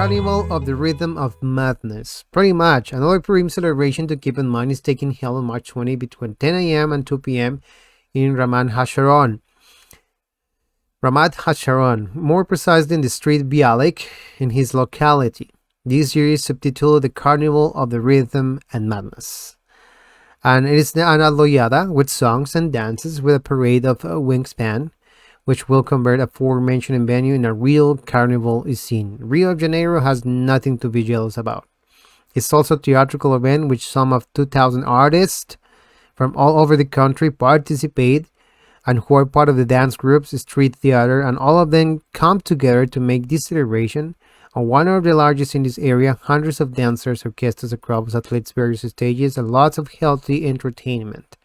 Carnival of the Rhythm of Madness. Pretty much. Another PURIM celebration to keep in mind is taking held on March 20 between 10 a.m. and 2 p.m. in Ramat HaSharon. More precisely in the street Bialik in his locality. This year is subtitled The Carnival of the Rhythm and Madness. And it is an aloyada with songs and dances with a parade of wingspan, which will convert a aforementioned venue in a real carnival scene. Rio de Janeiro has nothing to be jealous about. It's also a theatrical event which some of 2,000 artists from all over the country participate and who are part of the dance groups, street theater, and all of them come together to make this celebration one of the largest in this area. Hundreds of dancers, orchestras, acrobats, athletes, various stages, and lots of healthy entertainment.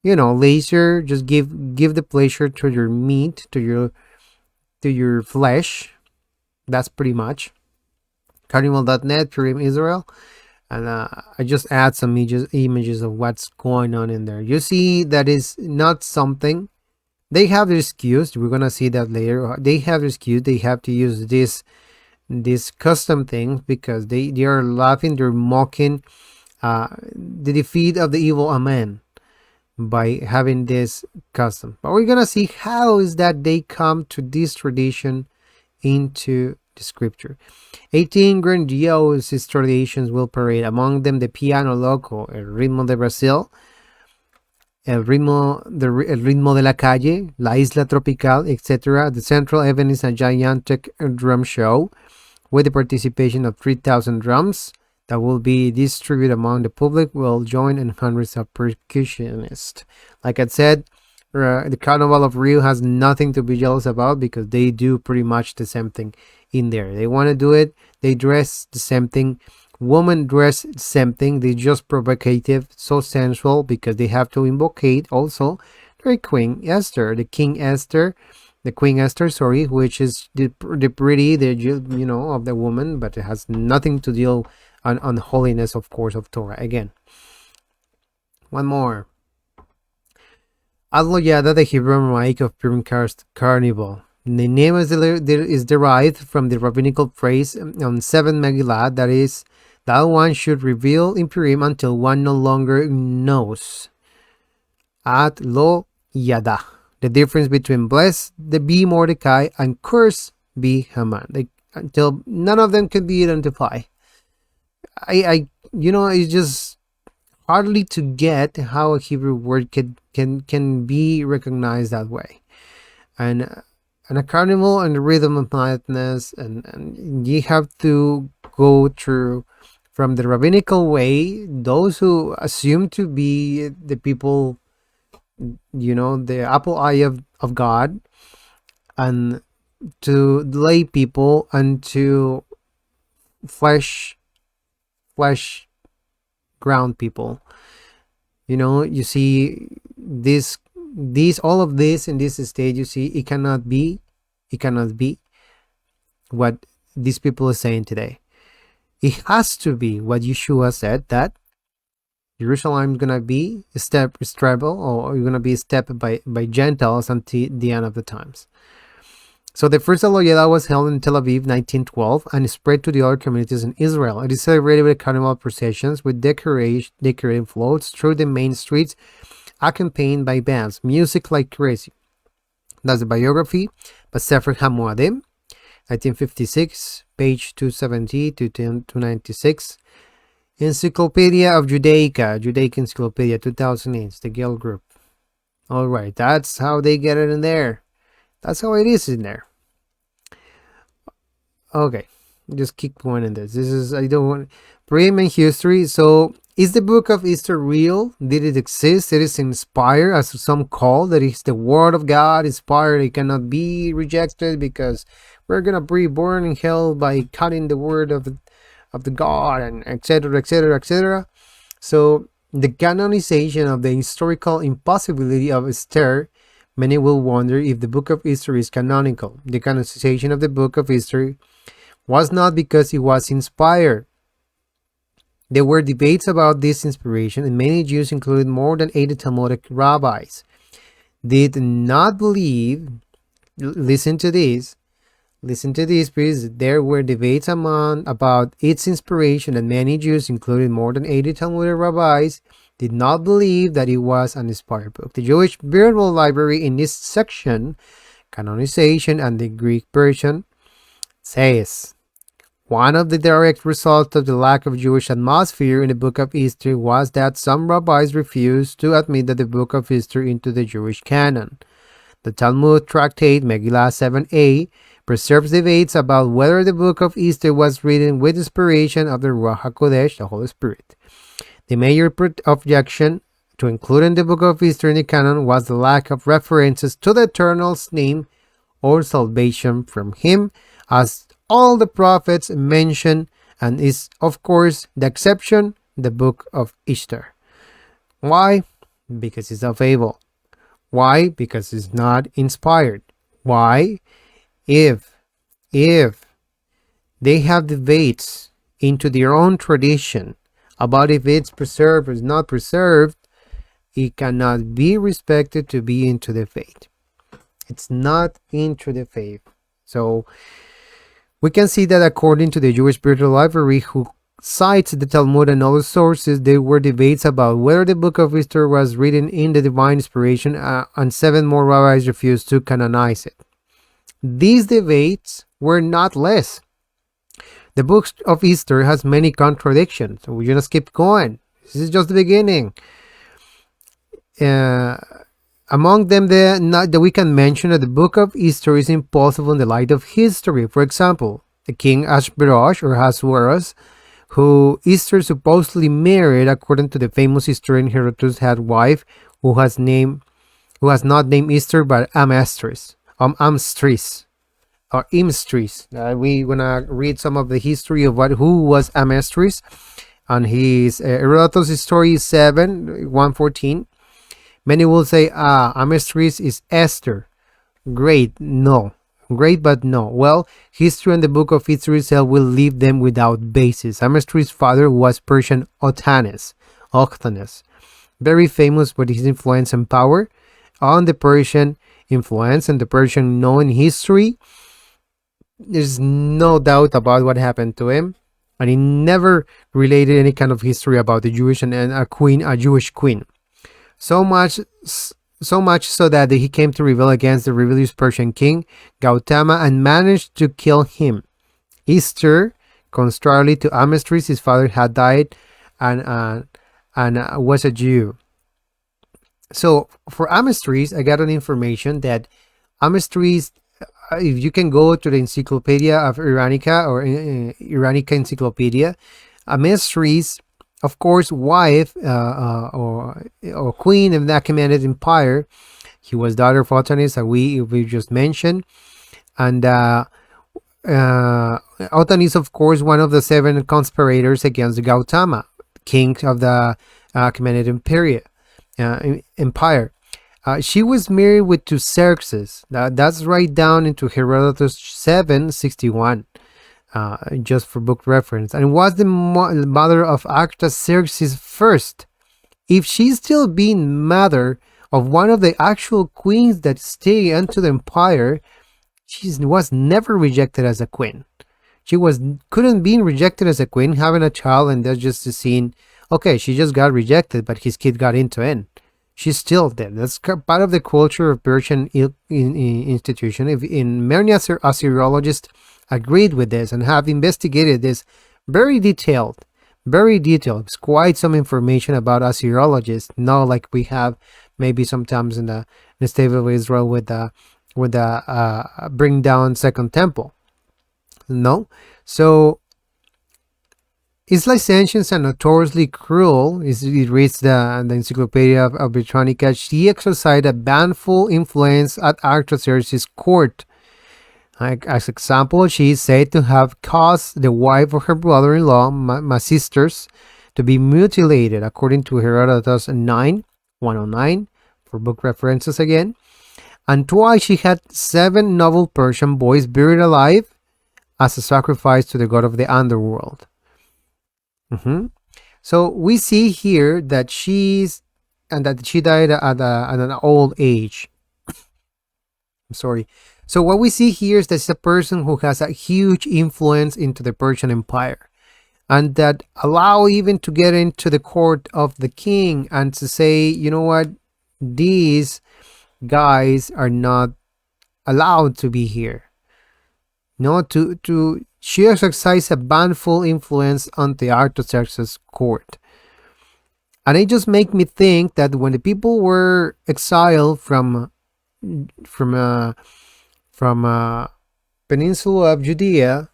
You know, leisure, just give the pleasure to your meat, to your flesh. That's pretty much. Carnival.net, PURIM Israel. And I just add some images of what's going on in there. You see that is not something. They have their excuse. We're going to see that later. They have their excuse. They have to use this custom thing because they are laughing. They're mocking the defeat of the evil Amen by having this custom. But we're going to see how is that they come to this tradition into the scripture. 18 grandiose traditions will parade, among them the Piano Loco, El Ritmo de Brasil, El Ritmo de la Calle, La Isla Tropical, etc. The central event is a gigantic drum show with the participation of 3,000 drums that will be distributed among the public, will join and hundreds of percussionists. Like I said, the Carnival of Rio has nothing to be jealous about because they do pretty much the same thing in there. They want to do it. They dress the same thing. Women dress the same thing. They just provocative, so sensual because they have to invocate also their Queen Esther, the Queen Esther, which is the pretty, of the woman, but it has nothing to deal on holiness, of course, of Torah. Again, one more. Aloyada, the Hebrew Aramaic of PURIM Carnival. The name is derived from the rabbinical phrase on 7 Meghila, that is, that one should reveal in Purim until one no longer knows. At lo yada, the difference between blessed be Mordecai and cursed be Haman, until none of them can be identified. It's just hardly to get how a Hebrew word can be recognized that way. And a carnival and the rhythm of madness, and you have to go through from the rabbinical way, those who assume to be the people, the apple eye of God, and to lay people, and to flesh ground people. You see all of this in this stage. You see, it cannot be what these people are saying today. It has to be what Yeshua said, that Jerusalem is gonna be trouble, or you're gonna be stepped by Gentiles until the end of the times. So the first Aloyada was held in Tel Aviv 1912 and spread to the other communities in Israel. It is celebrated with carnival processions with decorated floats through the main streets, accompanied by bands, music like crazy. That's the biography by Sefer HaMoadim, 1956, page 270 to 296. Encyclopedia of Judaic Encyclopedia, 2008, the Gale Group. All right, that's how they get it in there. That's how it is in there. Okay, just keep going in this. I don't want PURIM and history. So, is the book of Esther real? Did it exist? It is inspired, as some call that it's the word of God, inspired. It cannot be rejected because we're gonna be born in hell by cutting the word of the God, and etc., etc., etc. So, the canonization of the historical impossibility of Esther. Many will wonder if the book of Esther is canonical. The canonization of the book of Esther was not because it was inspired. There were debates about this inspiration, and many Jews, including more than 80 Talmudic rabbis, did not believe, listen to this, Listen to this, please. There were debates about its inspiration, and many Jews, including more than 80 Talmudic rabbis, did not believe that it was an inspired book. The Jewish Bible Library in this section, Canonization and the Greek version, says one of the direct results of the lack of Jewish atmosphere in the Book of Esther was that some rabbis refused to admit that the Book of Esther into the Jewish canon. The Talmud tractate Meghila 7a preserves debates about whether the Book of Esther was written with inspiration of the Ruach HaKodesh, the Holy Spirit. The major objection to including the Book of Esther in the canon was the lack of references to the Eternal's name or salvation from him, as all the prophets mention, and is, of course, the exception, the Book of Esther. Why? Because it's a fable. Why? Because it's not inspired. Why? If they have debates into their own tradition about if it's preserved or is not preserved, it cannot be respected to be into the faith. It's not into the faith. So we can see that according to the Jewish Spiritual Library, who cites the Talmud and other sources, there were debates about whether the Book of Esther was written in the divine inspiration, and 7 more rabbis refused to canonize it. These debates were not less. The Book of Esther has many contradictions, so we're going to skip going. This is just the beginning. Among them, that we can mention that the Book of Esther is impossible in the light of history. For example, the king Ashverosh or Ahasuerus, who Esther supposedly married, according to the famous historian Herodotus, had wife who has not named Esther but Amstris, or Imstris. We're gonna read some of the history of who was Amstris, and his Herodotus story 7:114. Many will say, Amstris is Esther. Great, but no. Well, history and the Book of Esther itself will leave them without basis. Amstris' father was Persian Octanes, very famous for his influence and power on the Persian influence and the Persian known history. There's no doubt about what happened to him, and he never related any kind of history about the Jewish and a Jewish queen. So much so that he came to rebel against the rebellious Persian king Gautama and managed to kill him. Esther, contrarily to Amstris, his father had died and was a Jew. So for Amstris, I got an information that Amstris, if you can go to the Encyclopedia of Iranica or Iranica Encyclopedia, Amstris, of course, wife or queen of the Achaemenid Empire. He was daughter of Otanes, that we just mentioned, and Otanes, of course, one of the 7 conspirators against the Gautama, king of the Achaemenid Empire. She was married with to Xerxes. That's right down into Herodotus 7:61. Just for book reference, and was the mother of Artaxerxes first. If she's still being mother of one of the actual queens that stay into the empire, she was never rejected as a queen. She couldn't be rejected as a queen, having a child, and that's just the scene. Okay, she just got rejected, but his kid got into it. She's still there. That's part of the culture of Persian institution. Many Assyriologists agreed with this and have investigated this very detailed. It's quite some information about Assyriologists, not like we have maybe sometimes in the state of Israel with the bring down Second Temple. No, so it's licentious and notoriously cruel. It reads the Encyclopedia of Britannica. She exercised a baneful influence at Artaxerxes' court. As example, she is said to have caused the wife of her brother-in-law, my sisters, to be mutilated, according to Herodotus 9:109, for book references again. And twice she had 7 noble Persian boys buried alive as a sacrifice to the god of the underworld. So we see here that she died at an old age. I'm sorry. So what we see here is that it's a person who has a huge influence into the Persian Empire, and that allow even to get into the court of the king and to say, you know what, these guys are not allowed to be here. No, to she exercised a banful influence on the Artaxerxes court. And it just make me think that when the people were exiled from uh, from peninsula of Judea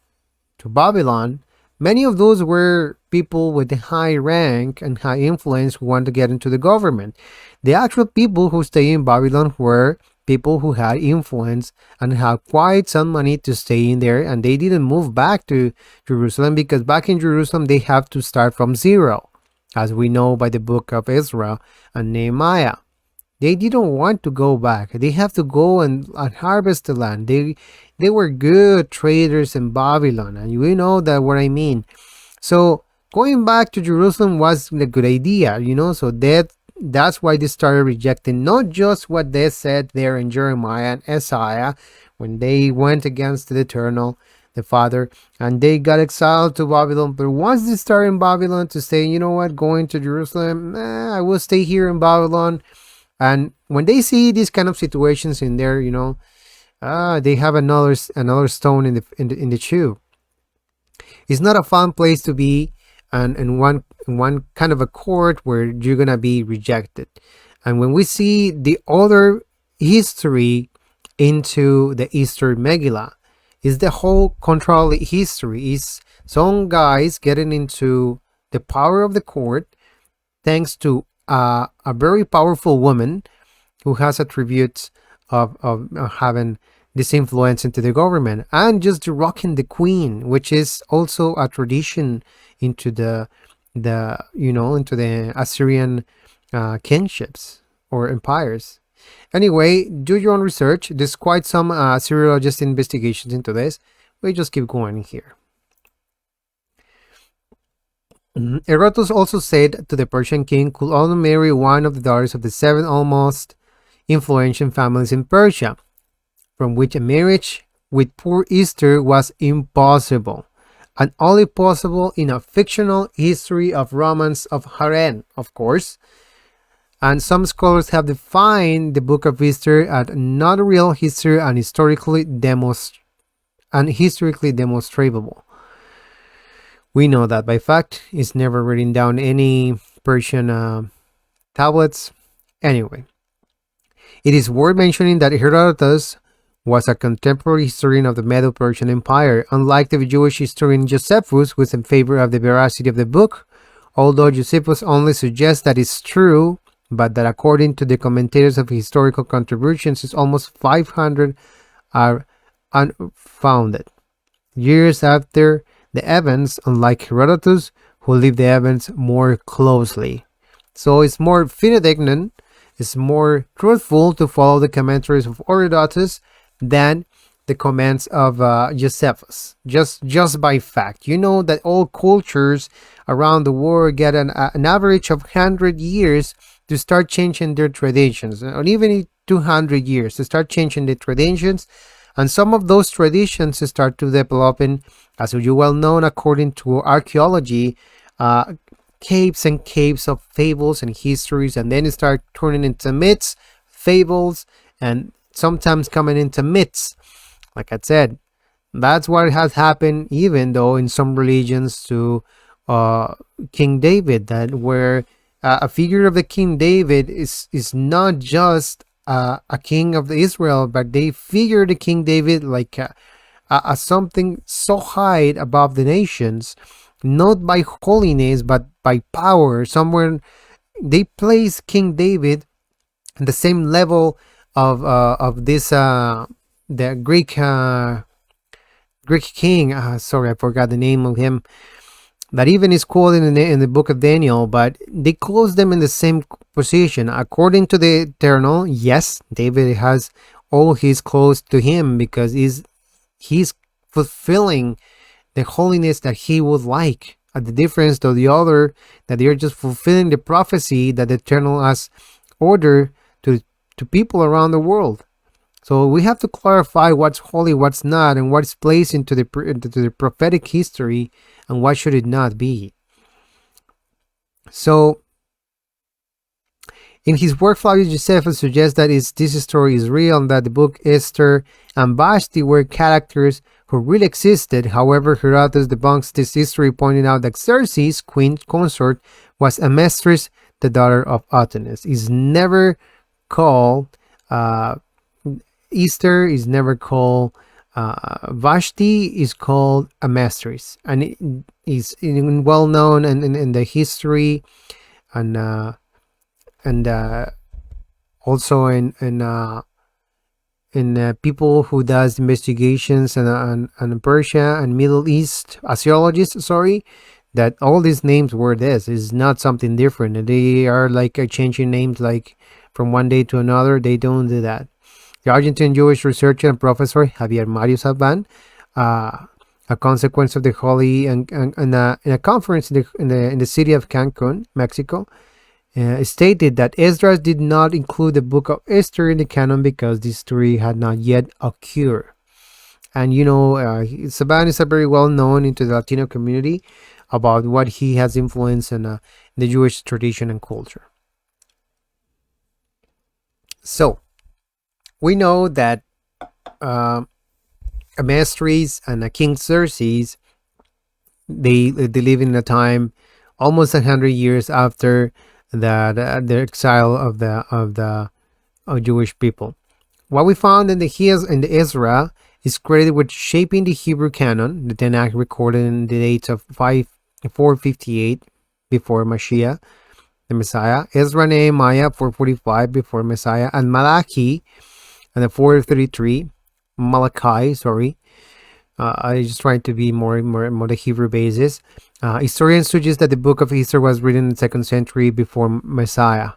to Babylon, many of those were people with a high rank and high influence who wanted to get into the government. The actual people who stay in Babylon were people who had influence and had quite some money to stay in there, and they didn't move back to Jerusalem because back in Jerusalem they have to start from zero, as we know by the book of Ezra and Nehemiah. They didn't want to go back. They have to go and harvest the land. They were good traders in Babylon, and you know that what I mean. So going back to Jerusalem was a good idea, so that's why they started rejecting not just what they said there in Jeremiah and Isaiah when they went against the Eternal, the Father, and they got exiled to Babylon. But once they started in Babylon to say, you know what, going to Jerusalem, I will stay here in Babylon. And when they see these kind of situations in there, they have another stone in the shoe. It's not a fun place to be, and in one kind of a court where you're gonna be rejected. And when we see the other history into the Eastern Meghila, is the whole control history is some guys getting into the power of the court thanks to a very powerful woman who has attributes of having this influence into the government, and just rocking the queen, which is also a tradition into the into the Assyrian kingships or empires. Anyway, do your own research. There's quite some seriologist investigations into this. We just keep going here. Herodotus also said to the Persian king could only marry one of the daughters of the 7 almost influential families in Persia, from which a marriage with poor Esther was impossible, and only possible in a fictional history of romance of harem, of course. And some scholars have defined the Book of Esther as not a real history and historically demonstrable. We know that by fact. It's never written down any Persian tablets. Anyway, it is worth mentioning that Herodotus was a contemporary historian of the Medo-Persian Empire, unlike the Jewish historian Josephus, who is in favor of the veracity of the book, although Josephus only suggests that it's true, but that according to the commentators of historical contributions, it's almost 500 are unfounded. Years after the events, unlike Herodotus, who lived the events more closely. So it's more fidedignon, it's more truthful to follow the commentaries of Herodotus than the comments of Josephus, just by fact. You know that all cultures around the world get an average of 100 years to start changing their traditions, or even 200 years to start changing the traditions. And some of those traditions start to developing, as you well know, according to archaeology, caves and caves of fables and histories, and then it start turning into myths, fables, and sometimes coming into myths. Like I said, that's what has happened, even though in some religions to King David, that where a figure of the King David is not just a king of Israel, but they figure the King David like a something so high above the nations, not by holiness but by power. Somewhere they place King David at the same level of this the Greek king. Sorry, I forgot the name of him. That even is quoted in the book of Daniel, but they close them in the same position. According to the Eternal, yes, David has all his close to him because he's fulfilling the holiness that he would like. The difference to the other, that they are just fulfilling the prophecy that the Eternal has ordered to people around the world. So we have to clarify what's holy, what's not, and what's placed into the prophetic history, and what should it not be. So in his work, Flavius Josephus suggests that this story is real and that the book Esther and Vashti were characters who really existed. However, Herodotus debunks this history, pointing out that Xerxes, queen consort, was Amestris, the daughter of Otanes. Is never called Esther, is never called Vashti, is called Amestris, and it is well known in the history and also in people who does investigations and Persia and Middle East archaeologists, that all these names were this. Is not something different. They are like changing names like from one day to another. They don't do that. The Argentine Jewish researcher and professor Javier Mario Salvan, a consequence of the holy and in a conference in the city of Cancun, Mexico, stated that Esdras did not include the book of Esther in the canon because this story had not yet occurred. And Saban is a very well known into the Latino community about what he has influenced in the Jewish tradition and culture. So we know that Amestris and King Xerxes, they live in a time almost 100 years after that the exile of the Jewish people. What we found in the Ezra is credited with shaping the Hebrew canon. The Tanakh recorded in the dates of 458 before Mashiach, the Messiah, Ezra and Nehemiah 445 before Messiah, and Malachi and the 433 Malachi. I just trying to be more the Hebrew basis. Historians suggest that the book of Esther was written in the 2nd century before Messiah.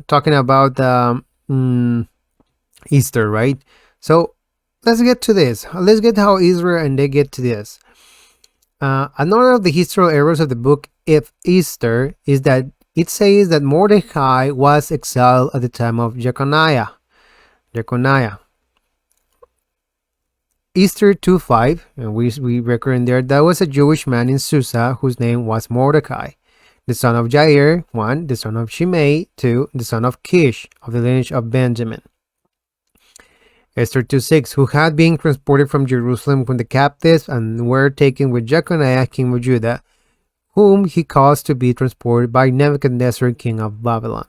Talking about Easter, right? So let's get to this. Let's get how Israel and they get to this. Another of the historical errors of the book of Esther is that it says that Mordecai was exiled at the time of Jeconiah. Esther 2:5, and we record in there, that was a Jewish man in Susa whose name was Mordecai, the son of Jair, 1, the son of Shimei, 2, the son of Kish, of the lineage of Benjamin. Esther 2:6, who had been transported from Jerusalem from the captives and were taken with Jeconiah, king of Judah, whom he caused to be transported by Nebuchadnezzar, king of Babylon.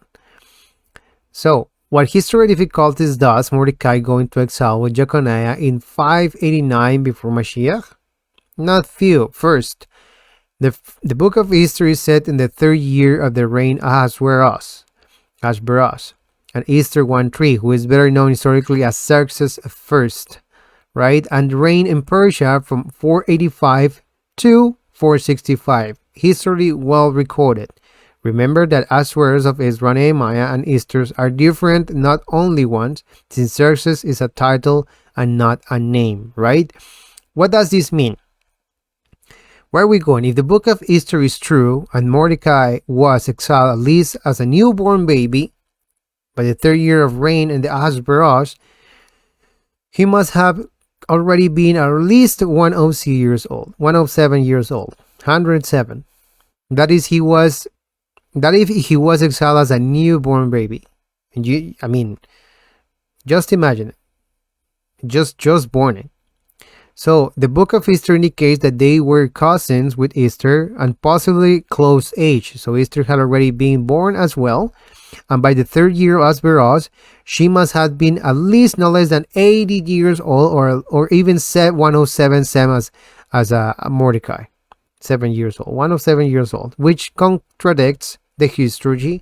So, what history difficulties does Mordecai go into exile with Jeconiah in 589 before Mashiach? Not few. First, the book of Esther is set in the 3rd year of the reign of Ahasuerus, and Esther 1:3, who is better known historically as Xerxes I, right? And reigned in Persia from 485 to 465. History well recorded. Remember that Ahasuerus of Ezra, Nehemiah, and Esther are different, not only ones, since Xerxes is a title and not a name, right? What does this mean? Where are we going? If the book of Esther is true, and Mordecai was exiled at least as a newborn baby, by the 3rd year of reign in the Ahasuerus, he must have already been at least 107 years old. 107. That if he was exiled as a newborn baby. And just imagine it. Just born it. So the book of Esther indicates that they were cousins with Esther and possibly close age. So Esther had already been born as well. And by the 3rd year of Ahasuerus, she must have been at least no less than 80 years old, or even 107, same as Mordecai. 7 years old, 107 years old, which contradicts the history,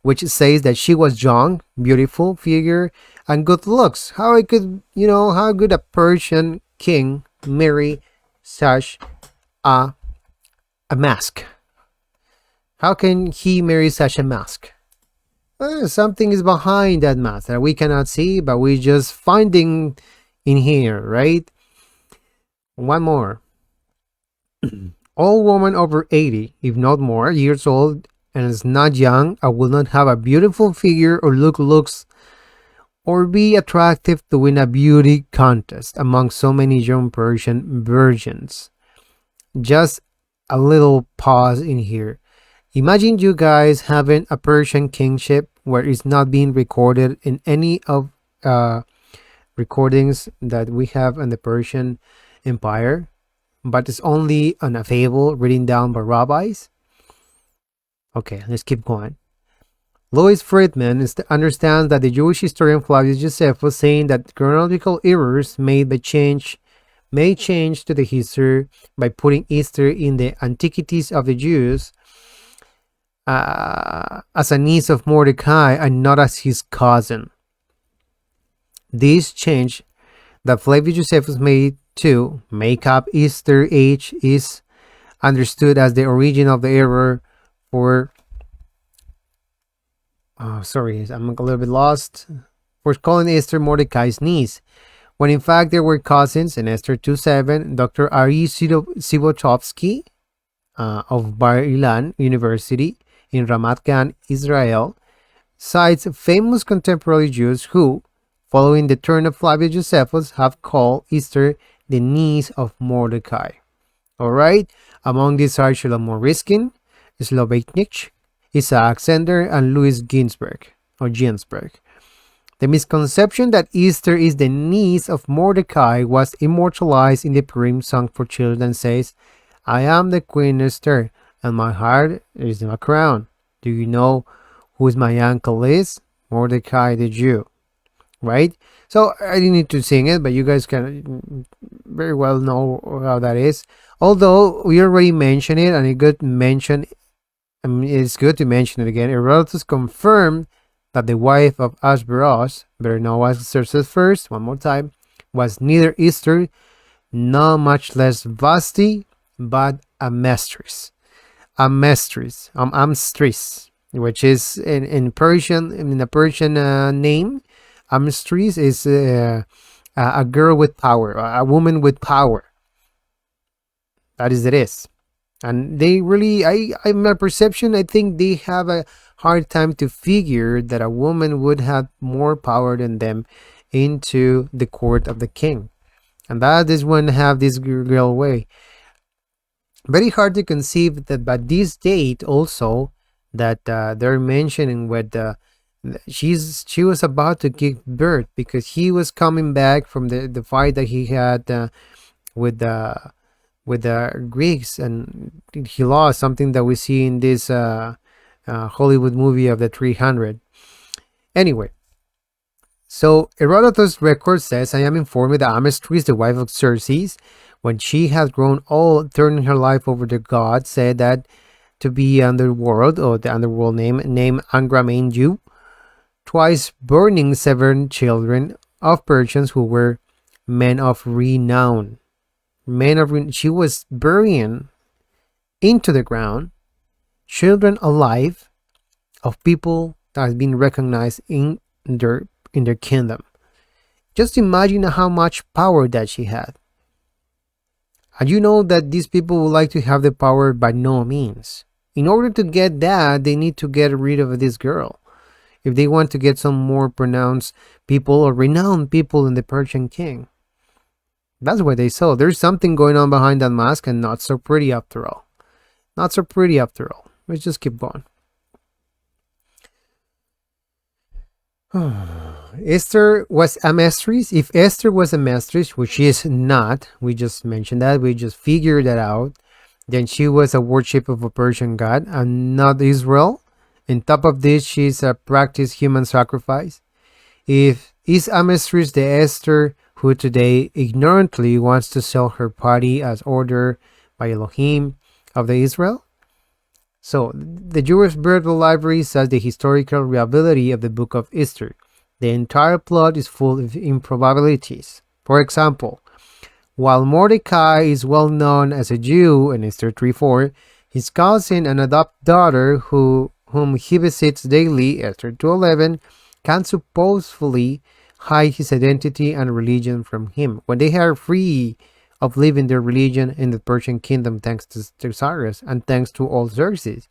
which says that she was young, beautiful figure, and good looks. How could a Persian king marry such a mask? How can he marry such a mask? Something is behind that mask that we cannot see, but we just finding in here, right? One more. All women over 80, if not more, years old and is not young, and will not have a beautiful figure or looks or be attractive to win a beauty contest among so many young Persian virgins. Just a little pause in here. Imagine you guys having a Persian kingship where it's not being recorded in any of recordings that we have in the Persian Empire, but it's only on a fable written down by rabbis. Okay, let's keep going. Louis Friedman understands that the Jewish historian Flavius Josephus was saying that chronological errors made by may change to the history by putting Esther in the Antiquities of the Jews as a niece of Mordecai and not as his cousin. This change that Flavius Josephus made to make up Esther age is understood as the origin of the error for sorry, I'm a little bit lost. For calling Esther Mordecai's niece, when in fact they were cousins. In Esther 2:7, Dr. Ari Sivotovsky of Bar Ilan University in Ramat Gan, Israel, cites famous contemporary Jews who, following the turn of Flavius Josephus, have called Esther the niece of Mordecai. Alright, among these are Shlomo Riskin, Sloveitnich, Isaac Sender, and Louis Ginsburg. The misconception that Esther is the niece of Mordecai was immortalized in the Purim song for children and says, I am the Queen Esther, and my heart is my crown. Do you know who my uncle is? Mordecai the Jew. Right? So I didn't need to sing it, but you guys can very well know how that is. Although we already mentioned it, and it's good to mention it again. Herodotus confirmed that the wife of Ashverosh, better known as Xerxes first, one more time, was neither Esther, nor much less Vashti, but Amestris. Amestris, which is in Persian, in a Persian name. Amestris is a girl with power, a woman with power. That is, it is. And they really, in my perception, I think they have a hard time to figure that a woman would have more power than them into the court of the king. And that is when have this girl away. Very hard to conceive that by this date also that they're mentioning with she was about to give birth, because he was coming back from the fight that he had with the Greeks, and he lost, something that we see in this Hollywood movie of the 300. Anyway, so Herodotus' record says, I am informed that Amestris, the wife of Xerxes, when she had grown old, turning her life over to God, said that to be underworld, or the underworld named Angramenju, twice burning 7 children of Persians who were men of renown. She was burying into the ground children alive of people that has been recognized in their kingdom. Just imagine how much power that she had. And you know that these people would like to have the power by no means. In order to get that, they need to get rid of this girl. If they want to get some more pronounced people or renowned people in the Persian king. That's what they saw. There's something going on behind that mask, and not so pretty after all. Not so pretty after all. Let's just keep going. Esther was Amestris. If Esther was Amestris, which she is not, we just mentioned that, we just figured that out, then she was a worship of a Persian god and not Israel. On top of this, she's a practiced human sacrifice. If is Amestris the Esther who today ignorantly wants to sell her body as ordered by Elohim of the Israel? So, the Jewish Bible Library says the historical reliability of the book of Esther. The entire plot is full of improbabilities. For example, while Mordecai is well known as a Jew in Esther 3:4, his cousin and adopted daughter whom he visits daily, Esther 2:11, can supposedly hide his identity and religion from him when they are free of living their religion in the Persian kingdom thanks to Cyrus and thanks to old Xerxes.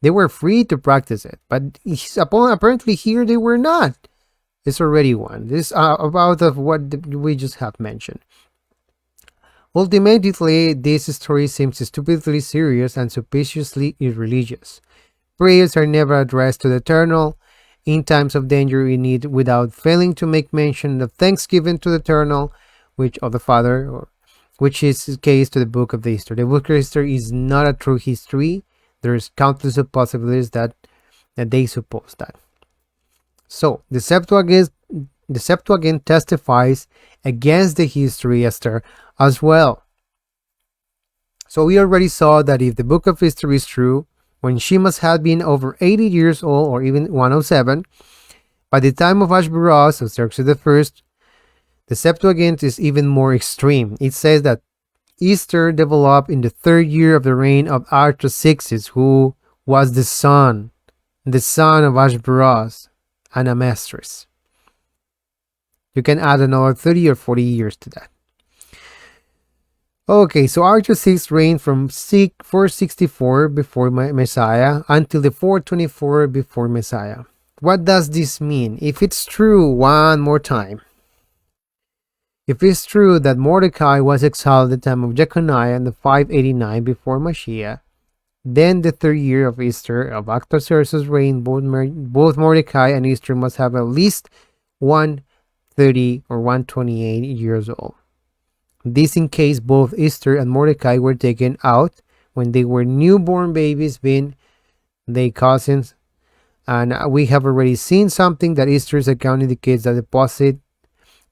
They were free to practice it, but apparently here they were not. It's already one. This about of what we just have mentioned. Ultimately, this story seems stupidly serious and suspiciously irreligious. Prayers are never addressed to the Eternal in times of danger in need without failing to make mention of thanksgiving to the Eternal, which of the Father, or which is the case to the Book of Esther. The Book of Esther is not a true history. There's countless of possibilities that they suppose that. So the Septuagint testifies against the history Esther as well. So we already saw that if the Book of Esther is true, when she must have been over 80 years old or even 107, by the time of Ashpenaz, or Xerxes I, the Septuagint is even more extreme. It says that Esther developed in the 3rd year of the reign of Artaxerxes, who was the son of Ashpenaz and Amestris. You can add another 30 or 40 years to that. Okay, so Artaxerxes reigned from 464 before Messiah until the 424 before Messiah. What does this mean? If it's true, one more time. If it's true that Mordecai was exiled at the time of Jeconiah in the 589 before Mashiach, then the 3rd year of Esther of Artaxerxes' reign, both Mordecai and Esther must have at least 130 or 128 years old. This in case both Esther and Mordecai were taken out when they were newborn babies, being their cousins. And we have already seen something that Esther's account indicates that the deposit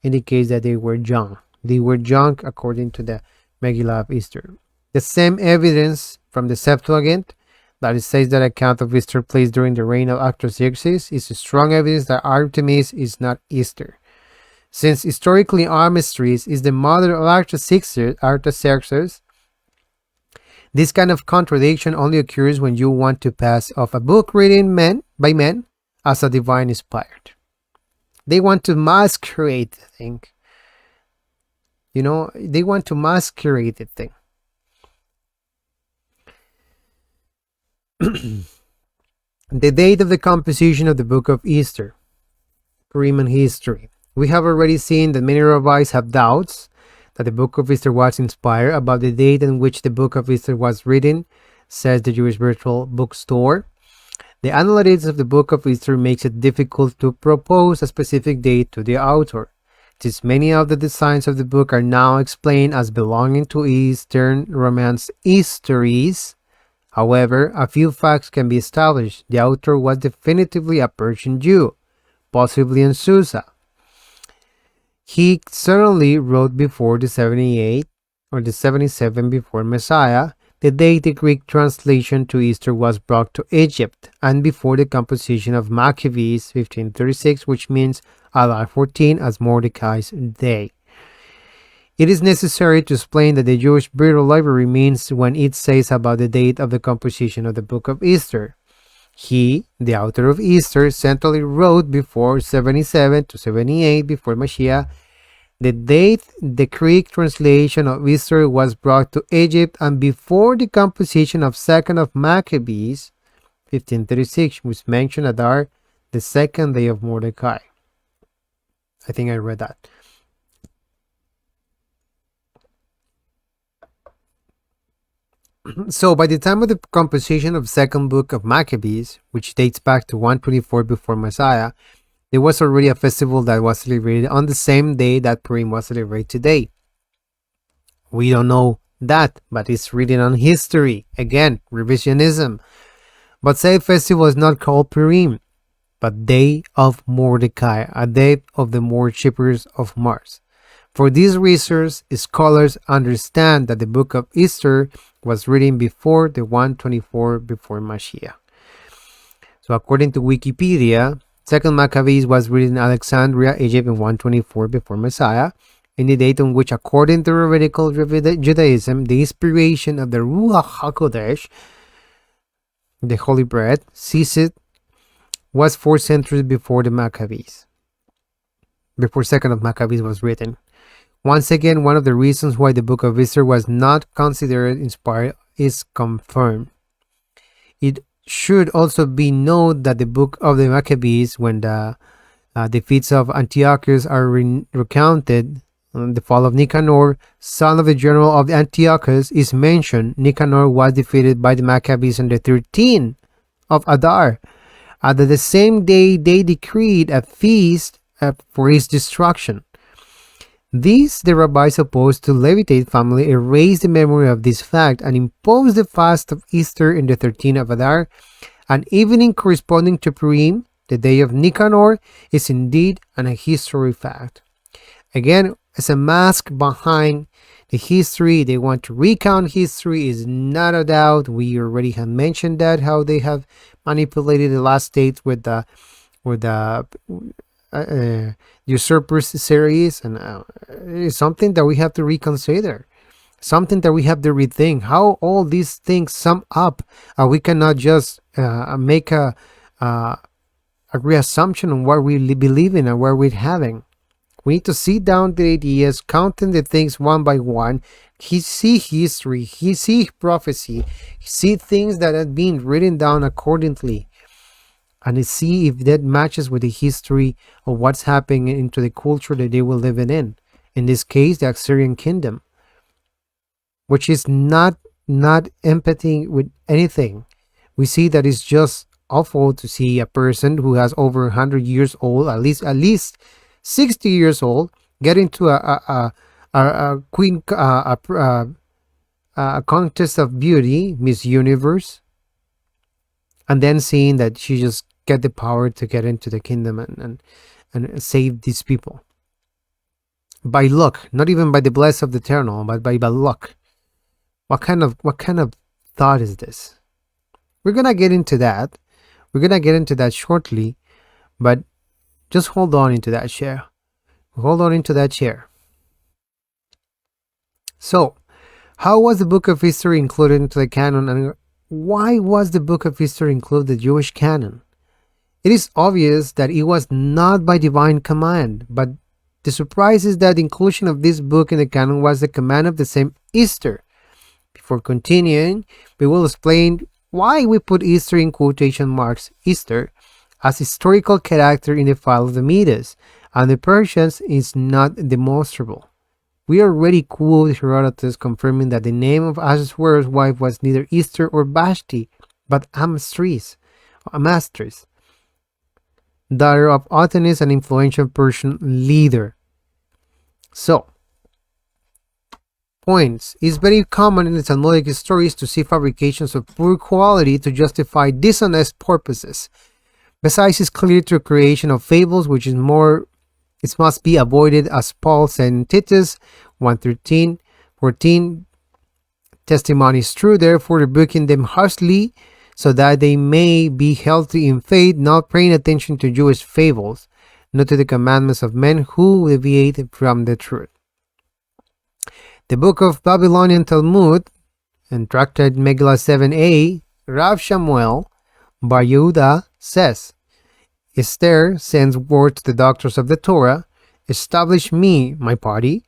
indicates that they were young. They were young according to the Meghila of Esther. The same evidence from the Septuagint that it says that account of Esther placed during the reign of Artaxerxes is strong evidence that Artemis is not Esther. Since historically Amestris is the mother of Artaxerxes, this kind of contradiction only occurs when you want to pass off a book written by men as a divine inspired. They want to masquerade the thing. They want to masquerade the thing. The date of the composition of the Book of Esther, PURIM history. We have already seen that many rabbis have doubts that the Book of Esther was inspired about the date in which the Book of Esther was written, says the Jewish Virtual Bookstore. The analytics of the Book of Esther makes it difficult to propose a specific date to the author, since many of the designs of the book are now explained as belonging to Eastern Romance histories. However, a few facts can be established. The author was definitively a Persian Jew, possibly in Susa. He certainly wrote before the 78 or the 77 before Messiah, the date the Greek translation to Esther was brought to Egypt, and before the composition of Maccabees 1536, which means Adar 14 as Mordecai's day. It is necessary to explain that the Jewish Bible Library means when it says about the date of the composition of the Book of Esther. He, the author of Esther, centrally wrote before 77 to 78 before Mashiach. The date the Greek translation of Esther was brought to Egypt, and before the composition of 2nd of Maccabees 1536, which mentioned Adar, the 2nd day of Mordecai. I think I read that. So by the time of the composition of 2nd book of Maccabees, which dates back to 124 before Messiah, there was already a festival that was celebrated on the same day that Purim was celebrated today. We don't know that, but it's written on history. Again, revisionism. But said festival is not called Purim, but Day of Mordecai, a day of the worshippers of Mars. For these reasons, scholars understand that the book of Esther was written before the 124 before Mashiach. So according to Wikipedia, 2nd Maccabees was written in Alexandria, Egypt in 124 before Messiah, in the date on which, according to Rabbinical Judaism, the inspiration of the Ruach HaKodesh, the Holy Bread, ceased, was 4 centuries before the Maccabees, before 2nd of Maccabees was written. Once again, one of the reasons why the book of Esther was not considered inspired is confirmed. It should also be noted that the book of the Maccabees, when the defeats of Antiochus are recounted, the fall of Nicanor, son of the general of Antiochus, is mentioned. Nicanor was defeated by the Maccabees on the 13th of Adar. At the same day, they decreed a feast for his destruction. These, the rabbis opposed to Levitate family, erased the memory of this fact and imposed the fast of Easter in the 13th of Adar. An evening corresponding to Purim, the day of Nicanor, is indeed a history fact. Again, as a mask behind the history, they want to recount history, is not a doubt. We already have mentioned that, how they have manipulated the last dates with the usurpers series, and it's something that we have to reconsider, something that we have to rethink how all these things sum up. We cannot just make a reassumption on what we believe in and what we're having. We need to sit down the ideas, counting the things one by one. He see history, he see prophecy, he see things that have been written down accordingly, and see if that matches with the history of what's happening into the culture that they will live in. In this case, the Assyrian kingdom, which is not empathy with anything. We see that it's just awful to see a person who has over 100 years old, at least 60 years old, get into a contest of beauty, Miss Universe, and then seeing that she just get the power to get into the kingdom and save these people by luck, not even by the bless of the eternal, but by luck. What kind of thought is this? We're gonna get into that. We're gonna get into that shortly, but just hold on into that chair. Hold on into that chair. So, how was the book of history included into the canon, and why was the book of history included the Jewish canon? It is obvious that it was not by divine command, but the surprise is that the inclusion of this book in the canon was the command of the same Esther. Before continuing, we will explain why we put Esther in quotation marks, Esther, as historical character in the file of the Medes, and the Persians is not demonstrable. We already quote Herodotus confirming that the name of Ahasuerus' wife was neither Esther or Vashti, but Amastris, daughter of Otanes, an influential Persian leader. So, points. It's very common in the Talmudic stories to see fabrications of poor quality to justify dishonest purposes. Besides, it's clear through creation of fables, which is more, it must be avoided, as Paul said in Titus 1:13-14. Testimony is true, therefore rebuking them harshly, so that they may be healthy in faith, not paying attention to Jewish fables, not to the commandments of men who deviate from the truth. The book of Babylonian Talmud and Tractate Meghila 7a, Rav Shamuel Bar Yehuda says, Esther sends word to the doctors of the Torah, establish me, my party,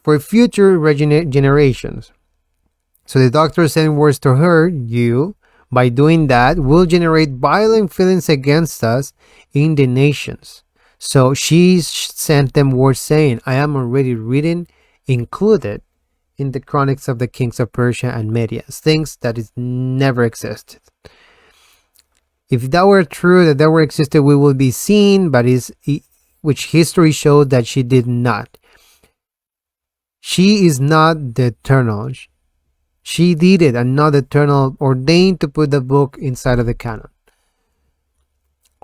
for future generations. So the doctors send words to her, you, by doing that, will generate violent feelings against us in the nations. So she sent them words saying, I am already written, included in the chronics of the kings of Persia and Media, things that is never existed. If that were true, that were existed, we would be seen, but which history showed that she did not. She is not the eternal. She did it, and not the eternal ordained to put the book inside of the canon.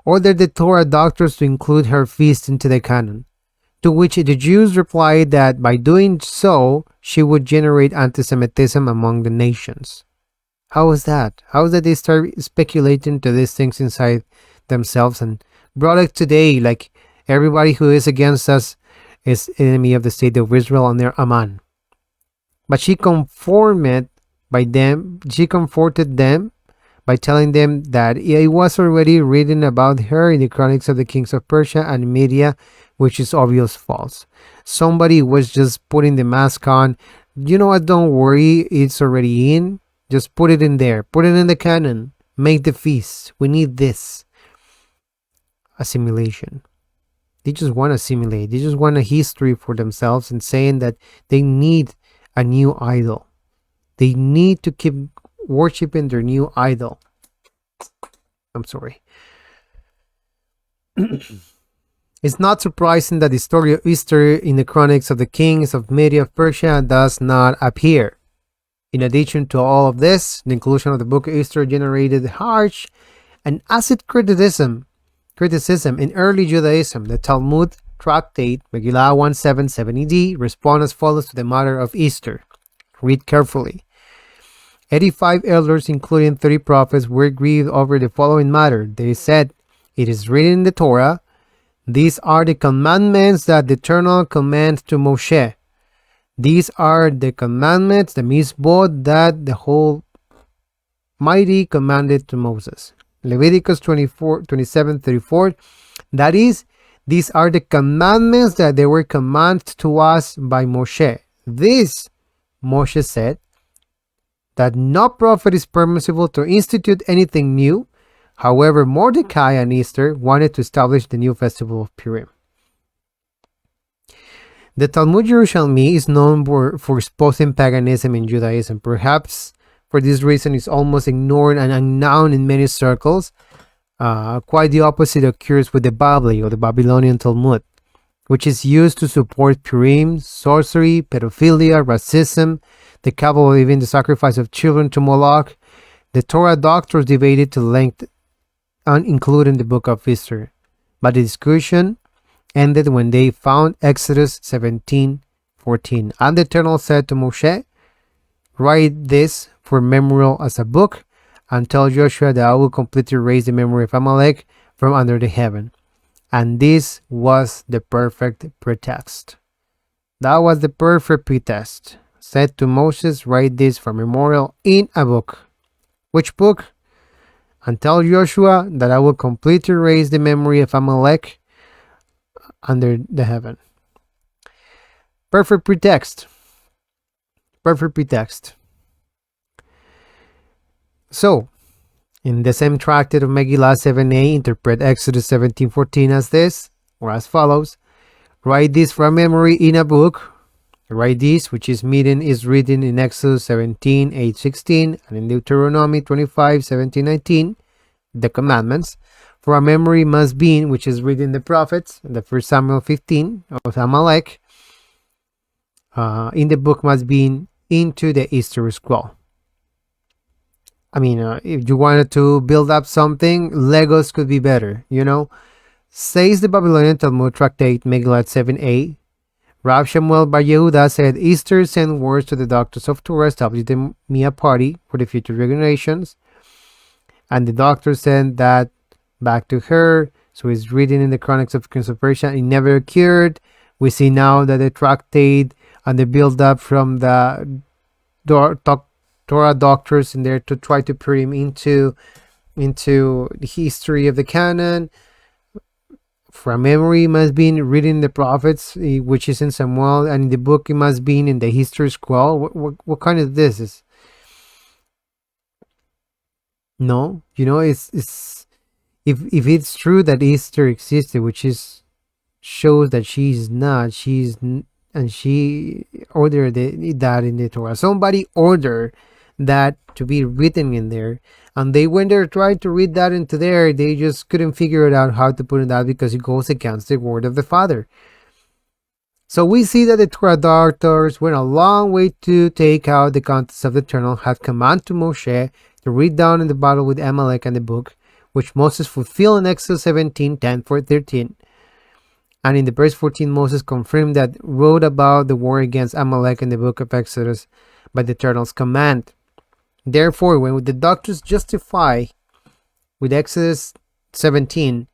Ordered the Torah doctors to include her feast into the canon, to which the Jews replied that by doing so, she would generate anti-Semitism among the nations. How is that? How is that they start speculating to these things inside themselves and brought it today, like everybody who is against us is enemy of the state of Israel and their Aman. But she comforted them by telling them that it was already written about her in the Chronicles of the Kings of Persia and Media, which is obvious false. Somebody was just putting the mask on. You know what? Don't worry, it's already in. Just put it in there. Put it in the canon. Make the feast. We need this. Assimilation. They just want to assimilate. They just want a history for themselves and saying that they need a new idol. They need to keep worshiping their new idol. I'm sorry. It's not surprising that the story of Esther in the Chronicles of the Kings of Media of Persia does not appear. In addition to all of this, the inclusion of the book of Esther generated harsh and acid criticism in early Judaism. The Talmud tractate Meghila 1770d responds as follows to the matter of Esther. Read carefully. 85 elders, including 30 prophets, were grieved over the following matter. They said, "It is written in the Torah, these are the commandments that the Eternal commands to Moshe. These are the commandments, the mitzvot, that the whole mighty commanded to Moses." Leviticus 27:34. That is, these are the commandments that they were commanded to us by Moshe. This, Moshe said, that no prophet is permissible to institute anything new. However, Mordecai and Esther wanted to establish the new festival of Purim. The Talmud Yerushalmi is known for exposing paganism in Judaism. Perhaps for this reason, it's almost ignored and unknown in many circles. Quite the opposite occurs with the Babli, or the Babylonian Talmud, which is used to support Purim, sorcery, pedophilia, racism, the Kabbalah, even the sacrifice of children to Moloch. The Torah doctors debated to length and including the book of Esther, but the discussion ended when they found Exodus 17:14. And the Eternal said to Moshe, "Write this for memorial as a book, and tell Joshua that I will completely erase the memory of Amalek from under the heaven." And this was the perfect pretext. That was the perfect pretext. Said to Moses, "Write this for memorial in a book." Which book? "And tell Joshua that I will completely erase the memory of Amalek under the heaven." Perfect pretext. Perfect pretext. So, in the same tractate of Meghila 7a, interpret Exodus 17:14 as this, or as follows: "Write this from memory in a book." Write this, which is written in Exodus 17:8-16, and in Deuteronomy 25:17-19, the commandments. "For a memory must be, which is written in the prophets, the 1 Samuel 15 of Amalek, in the book must be into the Easter scroll." I mean, if you wanted to build up something, Legos could be better, Says the Babylonian Talmud tractate Meghila 7a. Rav Shemuel Bar Yehuda said, "Esther sent words to the doctors of Torah, establishing me a party for the future generations. And the doctor sent that back to her." So it's written in the Chronicles of Kings of Persia. It never occurred. We see now that the tractate and the build-up from the Torah doctors in there to try to put him into the history of the canon. From memory must be written in the prophets, which is in Samuel, and in the book it must be in the history scroll. What kind of this is? No, it's if it's true that Esther existed, which shows that and she ordered that in the Torah. Somebody ordered that to be written in there, and they went there tried to read that into there. They just couldn't figure it out how to put it out because it goes against the word of the Father. So we see that the Torah doctors went a long way to take out the contents of the Eternal had command to Moshe to read down in the battle with Amalek and the book, which Moses fulfilled in Exodus 17:10-13. And in the verse 14, Moses confirmed that wrote about the war against Amalek in the book of Exodus by the Eternal's command. Therefore, when the doctors justify with Exodus 17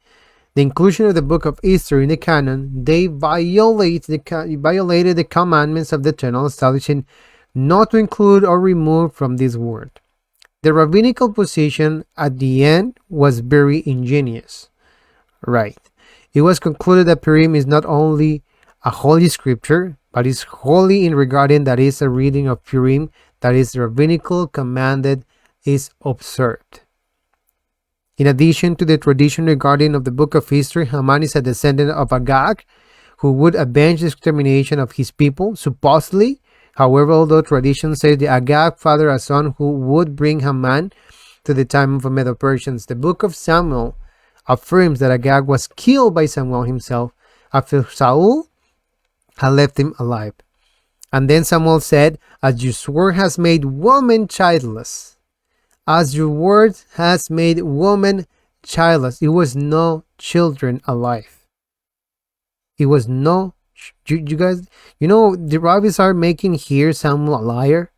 the inclusion of the book of Esther in the canon, they violated the commandments of the Eternal, establishing not to include or remove from this word. The rabbinical position at the end was very ingenious. Right. It was concluded that Purim is not only a holy scripture, but is holy in regarding that is a reading of Purim that is rabbinical commanded is observed. In addition to the tradition regarding of the book of history, Haman is a descendant of Agag, who would avenge the extermination of his people, supposedly. However, although tradition says the Agag fathered a son who would bring Haman to the time of the Medo-Persians, the book of Samuel affirms that Agag was killed by Samuel himself after Saul had left him alive. And then Samuel said, "As your sword has made woman childless, as your word has made woman childless," it was no children alive. It was no, you guys, the rabbis are making here Samuel a liar.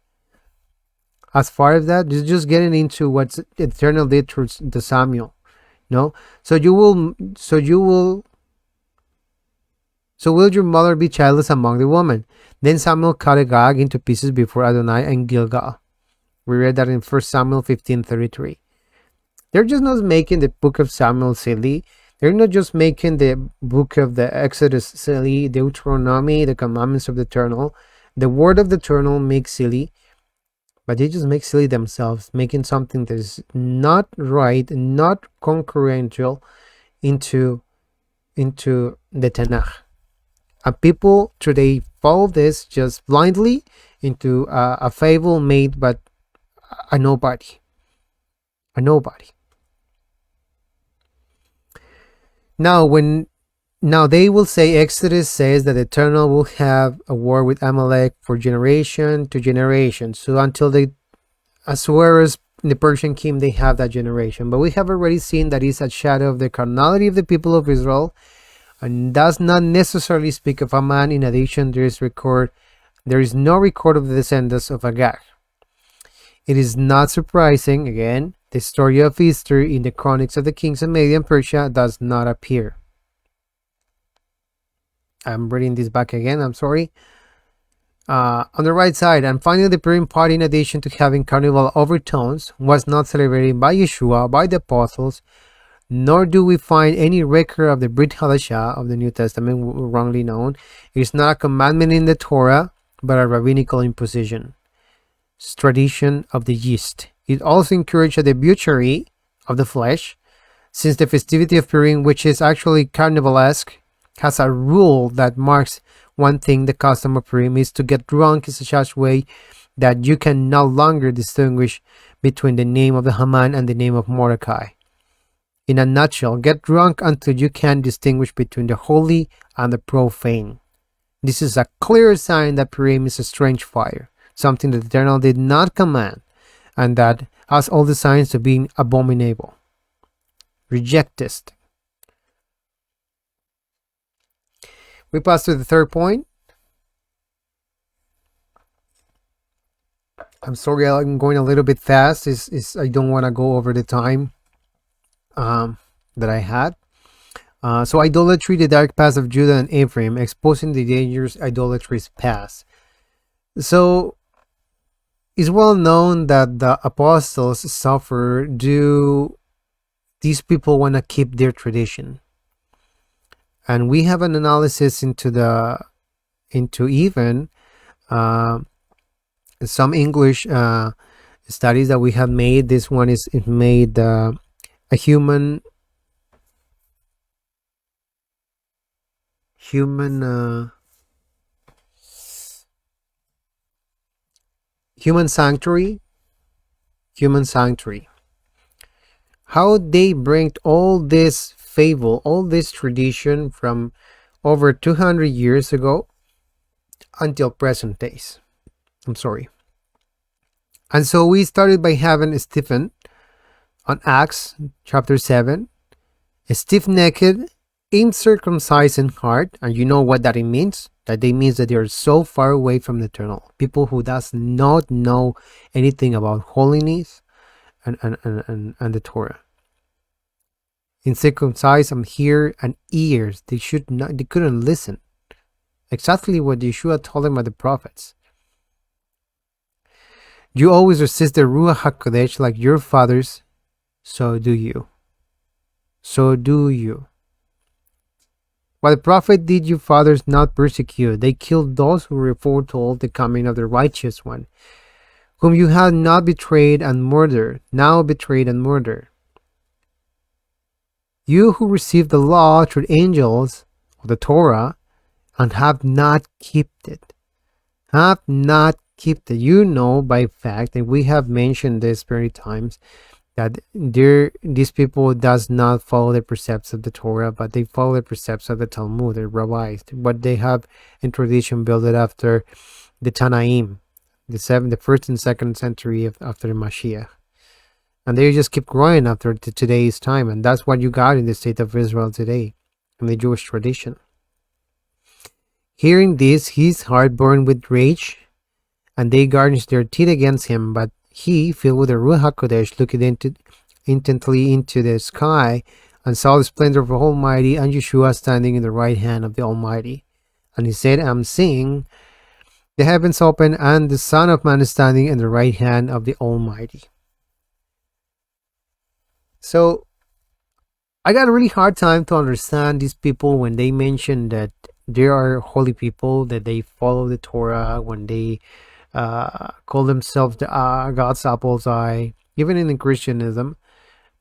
As far as that, it's just getting into what eternal did through the Samuel. No, so will your mother be childless among the women? Then Samuel cut Agag into pieces before Adonai and Gilgal. We read that in 1 Samuel 15:33. They're just not making the book of Samuel silly. They're not just making the book of the Exodus silly, Deuteronomy, the commandments of the Eternal, the word of the Eternal makes silly, but they just make silly themselves, making something that is not right, not concurrential into the Tanakh. And people today follow this just blindly into a fable made by a nobody. A nobody. Now they will say Exodus says that the Eternal will have a war with Amalek for generation to generation. So until the Assyrians, the Persian king, they have that generation. But we have already seen that it's a shadow of the carnality of the people of Israel, and does not necessarily speak of a man. In addition, there is no record of the descendants of Agag. It is not surprising, again, the story of Esther in the Chronicles of the Kings of Media and Persia does not appear. I'm reading this back again, I'm sorry. On the right side, and finally the Purim party, in addition to having carnival overtones, was not celebrated by Yeshua, by the apostles, nor do we find any record of the Brit Hadashah of the New Testament, wrongly known. It is not a commandment in the Torah, but a rabbinical imposition. It's tradition of the yeast. It also encouraged a debauchery of the flesh, since the festivity of Purim, which is actually carnivalesque, has a rule that marks one thing. The custom of Purim is to get drunk in such a way that you can no longer distinguish between the name of the Haman and the name of Mordecai. In a nutshell, get drunk until you can distinguish between the holy and the profane. This is a clear sign that Purim is a strange fire, something that the Eternal did not command, and that has all the signs of being abominable. Reject this. We pass to the third point. I'm sorry, I'm going a little bit fast. I don't want to go over the time that I had. So idolatry, the dark past of Judah and Ephraim, exposing the dangerous idolatrous past. So it's well known that the apostles suffer due these people want to keep their tradition. And we have an analysis into even some English studies that we have made. This one is made a human sanctuary. How they bring all this fable, all this tradition from over 200 years ago until present days. I'm sorry. And so we started by having Stephen on Acts chapter 7, stiff-necked, uncircumcised in heart, and you know what that means? That it means that they are so far away from the Eternal. People who does not know anything about holiness and the Torah. Uncircumcised and ear and ears, they couldn't listen. Exactly what Yeshua told them by the prophets. You always resist the Ruach HaKodesh like your fathers, so do you. So do you. What the prophet did your fathers not persecute? They killed those who were foretold the coming of the righteous one, whom you had not betrayed and murdered, now betrayed and murdered. You who received the law through angels of the Torah and have not kept it. Have not kept it. You know by fact, and we have mentioned this many times, that these people does not follow the precepts of the Torah, but they follow the precepts of the Talmud, the rabbis, what they have in tradition built it after the Tanaim, the first and second century after the Mashiach. And they just keep growing after today's time, and that's what you got in the state of Israel today, in the Jewish tradition. Hearing this, his heart burned with rage, and they garnished their teeth against him. But he, filled with the Ruach HaKodesh, looked intently into the sky, and saw the splendor of the Almighty, and Yeshua standing in the right hand of the Almighty. And he said, I'm seeing the heavens open, and the Son of Man is standing in the right hand of the Almighty. So, I got a really hard time to understand these people when they mention that they are holy people, that they follow the Torah, when they call themselves the God's apple's eye, even in the Christianism,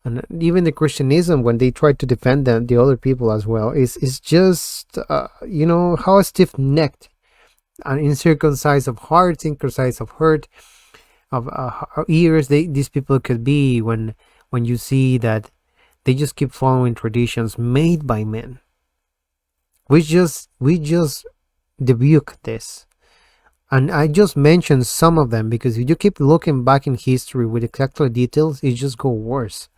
and even the Christianism when they try to defend the other people as well, is just how stiff-necked and uncircumcised of heart, circumcised of hurt, of ears these people could be when you see that they just keep following traditions made by men. We just rebuke this. And I just mentioned some of them because if you keep looking back in history with exactly details, it just go worse.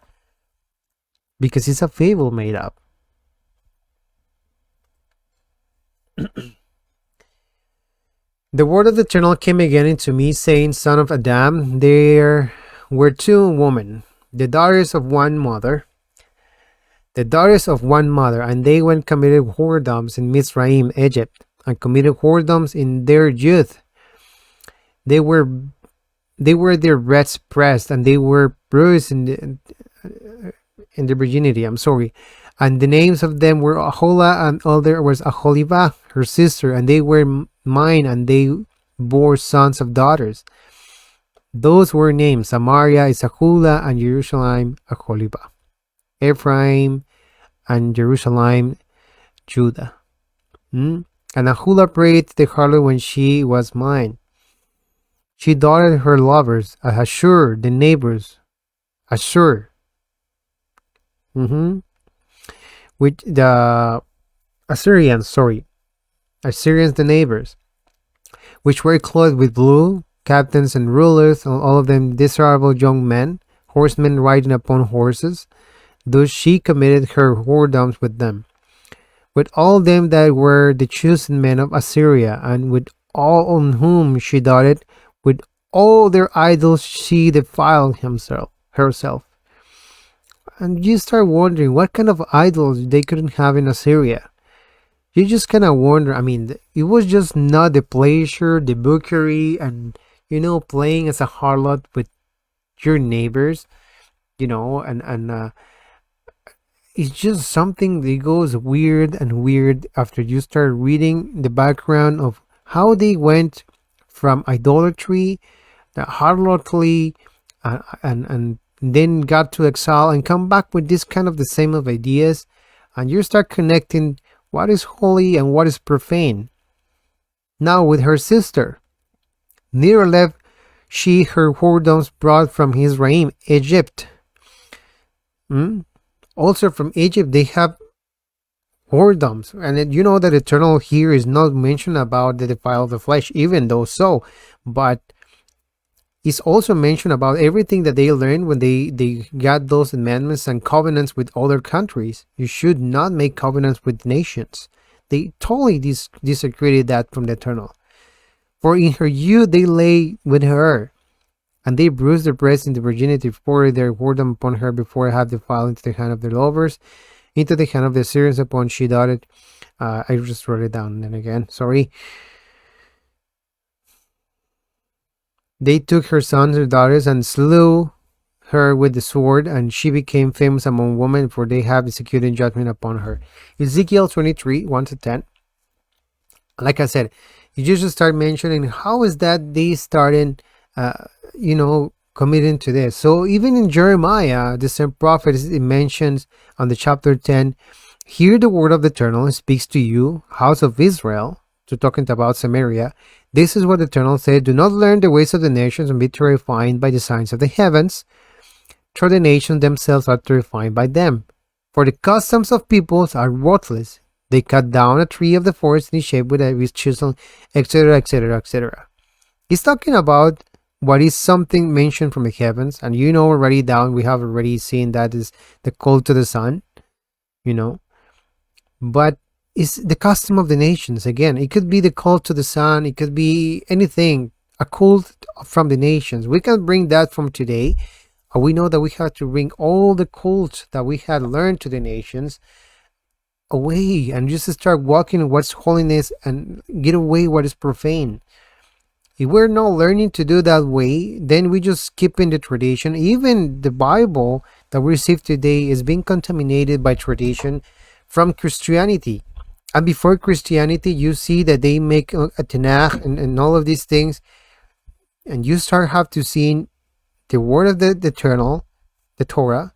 Because it's a fable made up. The word of the Eternal came again into me, saying, Son of Adam, there were two women, the daughters of one mother, and they went committed whoredoms in Mizraim, Egypt, and committed whoredoms in their youth. They were their breasts pressed, and they were bruised in their virginity. And the names of them were Ahola, and other was Aholibah, her sister, and they were mine, and they bore sons of daughters. Those were named Samaria, Isahula, and Jerusalem, Aholibah. Ephraim and Jerusalem, Judah. And Ahula prayed to the harlot when she was mine. She doubted her lovers, Ashur, the neighbors, Ashur, which the Assyrians, the neighbors, which were clothed with blue, captains and rulers, and all of them desirable young men, horsemen riding upon horses. Thus she committed her whoredoms with them, with all them that were the chosen men of Assyria, and with all on whom she doted, with all their idols she defiled herself. And you start wondering what kind of idols they couldn't have in Assyria. You just kind of wonder. It was just not the pleasure, the bookery, and playing as a harlot with your neighbors, and it's just something that goes weird after you start reading the background of how they went from idolatry, the harlotry, and then got to exile and come back with this kind of the same of ideas, and you start connecting what is holy and what is profane. Now with her sister, neither left she her whoredoms brought from Mizraim, Egypt. Also from Egypt they have whoredoms, and you know that Eternal here is not mentioned about the defile of the flesh, even though so, but it's also mentioned about everything that they learned when they got those amendments and covenants with other countries. You should not make covenants with nations. They totally disagreed that from the Eternal. For in her youth they lay with her, and they bruised their breasts in the virginity, poured their whoredom upon her before I have defiled into the hand of their lovers, into the hand of the Assyrians upon she doted. I just wrote it down then again, sorry. They took her sons and daughters and slew her with the sword, and she became famous among women, for they have executed judgment upon her. Ezekiel 23, 1-10. Like I said, you just start mentioning how is that they started, committing to this. So even in Jeremiah, the same prophet, it mentions on the chapter 10, hear the word of the Eternal speaks to you, house of Israel, to talking about Samaria. This is what the Eternal said, do not learn the ways of the nations and be terrified by the signs of the heavens, for the nations themselves are terrified by them. For the customs of peoples are worthless. They cut down a tree of the forest and shape with chisel, etc., etc., etc. He's talking about what is something mentioned from the heavens, and already down, we have already seen that is the cult to the sun, but it's the custom of the nations. Again, it could be the cult to the sun, it could be anything, a cult from the nations. We can bring that from today. We know that we have to bring all the cults that we had learned to the nations away and just start walking in what's holiness and get away what is profane. If we're not learning to do that way, then we just skip in the tradition. Even the Bible that we receive today is being contaminated by tradition from Christianity. And before Christianity, you see that they make a Tanakh and all of these things, and you start have to see the word of the Eternal, the Torah,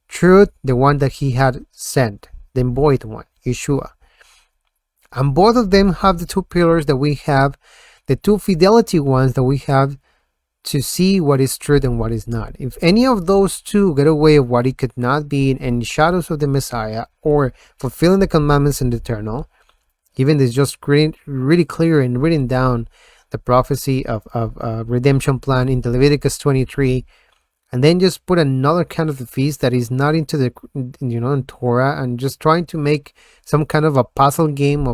truth, the one that he had sent, the embodied one, Yeshua. And both of them have the two pillars that we have, the two fidelity ones that we have to see what is truth and what is not. If any of those two get away of what it could not be in the shadows of the Messiah or fulfilling the commandments in the Eternal, even this just really clear and written down the prophecy of redemption plan in the Leviticus 23, and then just put another kind of a feast that is not into the in Torah, and just trying to make some kind of a puzzle game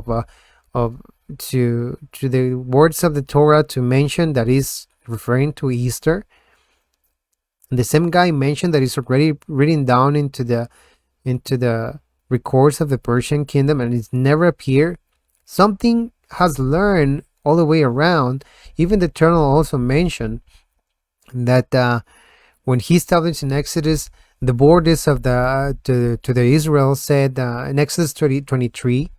to the words of the Torah to mention that is referring to Easter. And the same guy mentioned that it's already written down into the records of the Persian kingdom, and it's never appeared. Something has learned all the way around. Even the Eternal also mentioned that when he established in Exodus the borders of to the Israel, said in Exodus 23.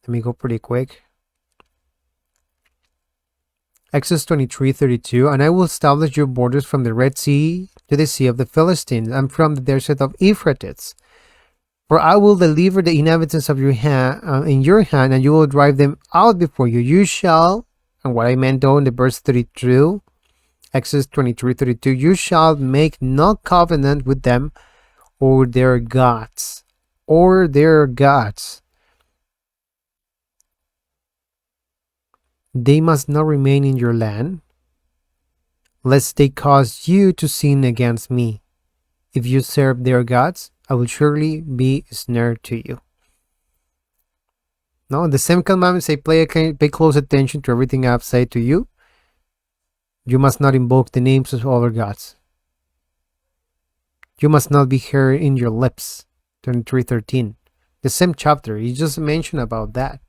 Let me go pretty quick. Exodus 23:32, and I will establish your borders from the Red Sea to the Sea of the Philistines, and from the desert of Euphrates. For I will deliver the inhabitants of your hand in your hand, and you will drive them out before you. You shall, and what I meant though in the verse 32, Exodus 23:32, you shall make no covenant with them or their gods, They must not remain in your land, lest they cause you to sin against me. If you serve their gods, I will surely be a snare to you. No, the same commandments say, pay close attention to everything I have said to you. You must not invoke the names of other gods. You must not be heard in your lips. 23:13. The same chapter. He just mentioned about that.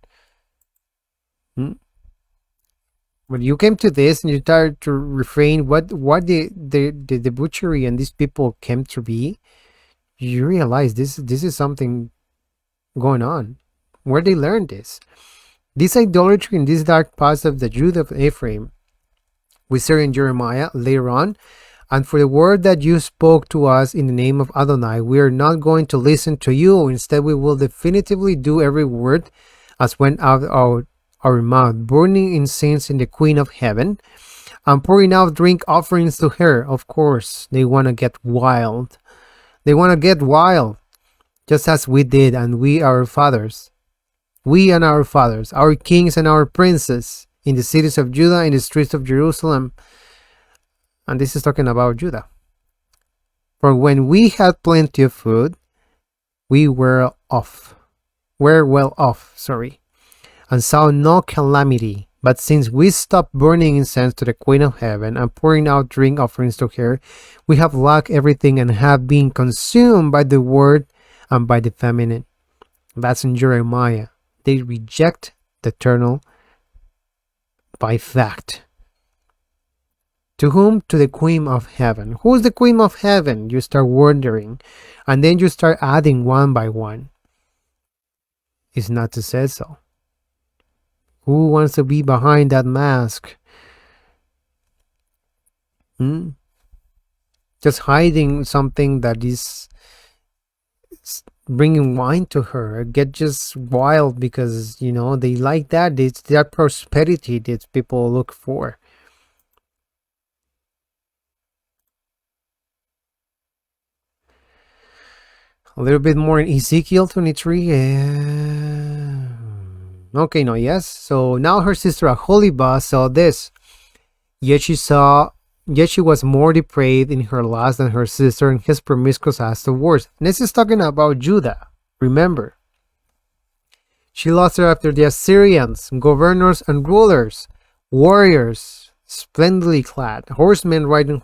When you came to this and you started to refrain what the butchery and these people came to be, you realize this is something going on. Where they learned this. This idolatry in this dark past of the Judah of Ephraim, we see in Jeremiah later on. And for the word that you spoke to us in the name of Adonai, we are not going to listen to you. Instead, we will definitively do every word as went out of our mouth, burning incense in the Queen of Heaven, and pouring out drink offerings to her. Of course, they want to get wild. They want to get wild, just as we did, and we, our fathers. We and our fathers, our kings and our princes, in the cities of Judah, in the streets of Jerusalem. And this is talking about Judah. For when we had plenty of food, we were well off, and saw no calamity. But since we stopped burning incense to the Queen of Heaven and pouring out drink offerings to her, we have lacked everything and have been consumed by the word and by the famine. That's in Jeremiah. They reject the Eternal by fact. To whom? To the Queen of Heaven. Who is the Queen of Heaven? You start wondering. And then you start adding one by one. It's not to say so. Who wants to be behind that mask? just hiding something that is bringing wine to her, get just wild because they like that. It's that prosperity that people look for. A little bit more in Ezekiel 23. Okay, no, yes. So now her sister Aholibah saw this. Yet she was more depraved in her lust than her sister, and his promiscuous acts the worst. And this is talking about Judah. Remember, she lost her after the Assyrians, governors and rulers, warriors, splendidly clad, horsemen riding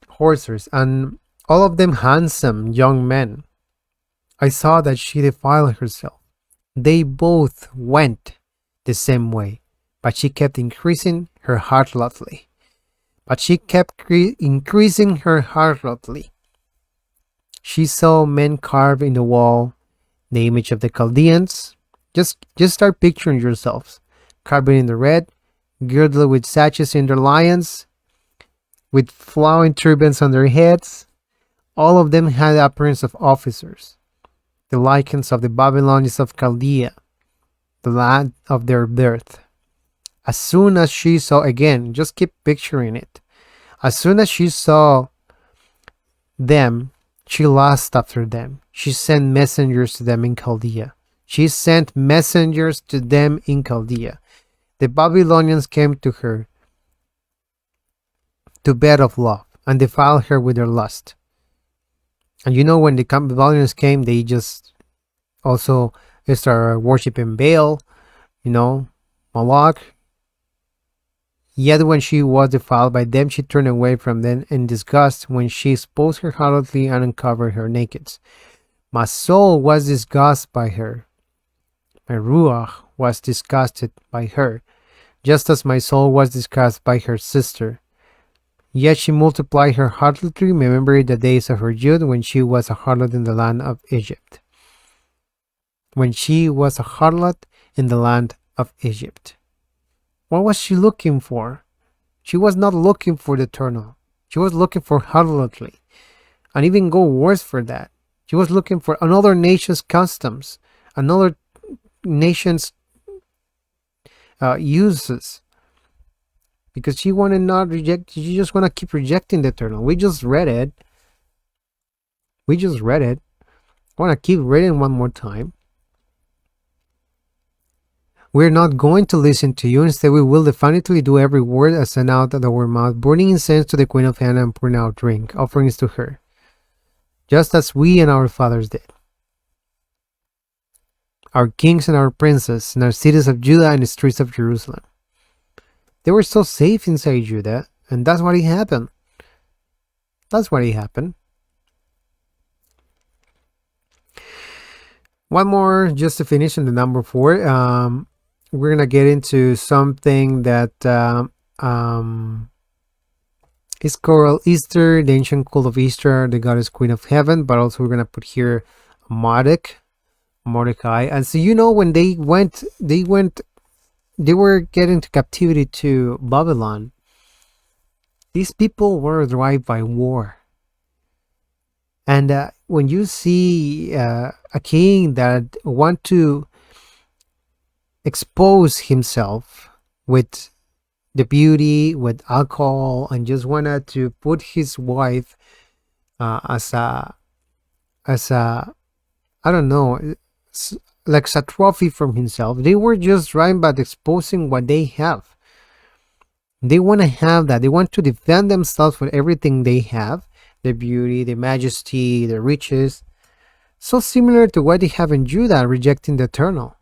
horses, and all of them handsome young men. I saw that she defiled herself. They both went the same way, but she kept increasing her harlotry. She saw men carve in the wall the image of the Chaldeans. Just start picturing yourselves, carved in the red, girdled with sashes in their lions, with flowing turbans on their heads. All of them had the appearance of officers, the likeness of the Babylonians of Chaldea, the land of their birth. As soon as she saw, again, just keep picturing it. As soon as she saw them, she lust after them. She sent messengers to them in Chaldea. The Babylonians came to her to bed of love and defiled her with their lust. And when the Babylonians came, they just also started worshiping Baal, Moloch. Yet when she was defiled by them, she turned away from them in disgust when she exposed her harlotry and uncovered her nakeds. My soul was disgusted by her. My ruach was disgusted by her, just as my soul was disgusted by her sister. Yet she multiplied her harlotry, remembering the days of her youth when she was a harlot in the land of Egypt. What was she looking for? She was not looking for the eternal. She was looking for harlotry. And even go worse for that. She was looking for another nation's customs, another nation's uses. Because she wanted not reject, she just want to keep rejecting the eternal. We just read it. I want to keep reading one more time. We're not going to listen to you. Instead, we will definitely do every word as sent out of our mouth, burning incense to the Queen of Hannah and pouring out drink offerings to her, just as we and our fathers did. Our kings and our princes, and our cities of Judah and the streets of Jerusalem. They were so safe inside Judah, and that's what happened. One more just to finish in the number 4. We're going to get into something that is called Ester, the ancient cult of Ester, the goddess queen of heaven, but also we're going to put here Mordecai. And so when they were getting into captivity to Babylon, these people were driven by war. And when you see a king that want to expose himself with the beauty, with alcohol, and just wanted to put his wife as a I don't know, like a trophy from himself, they were just driven by exposing what they have. They want to have that. They want to defend themselves with everything they have. The beauty, the majesty, the riches. So similar to what they have in Judah, rejecting the eternal.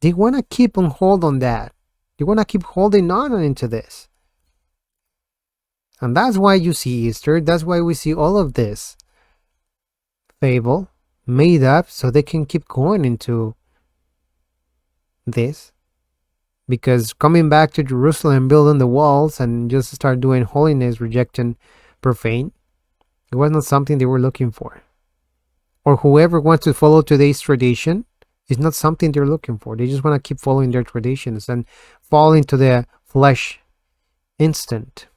They want to keep on hold on that. They want to keep holding on into this. And that's why you see Easter. That's why we see all of this fable made up so they can keep going into this. Because coming back to Jerusalem, building the walls and just start doing holiness, rejecting profane, it was not something they were looking for. Or whoever wants to follow today's tradition is not something they're looking for. They just want to keep following their traditions and fall into the flesh instant.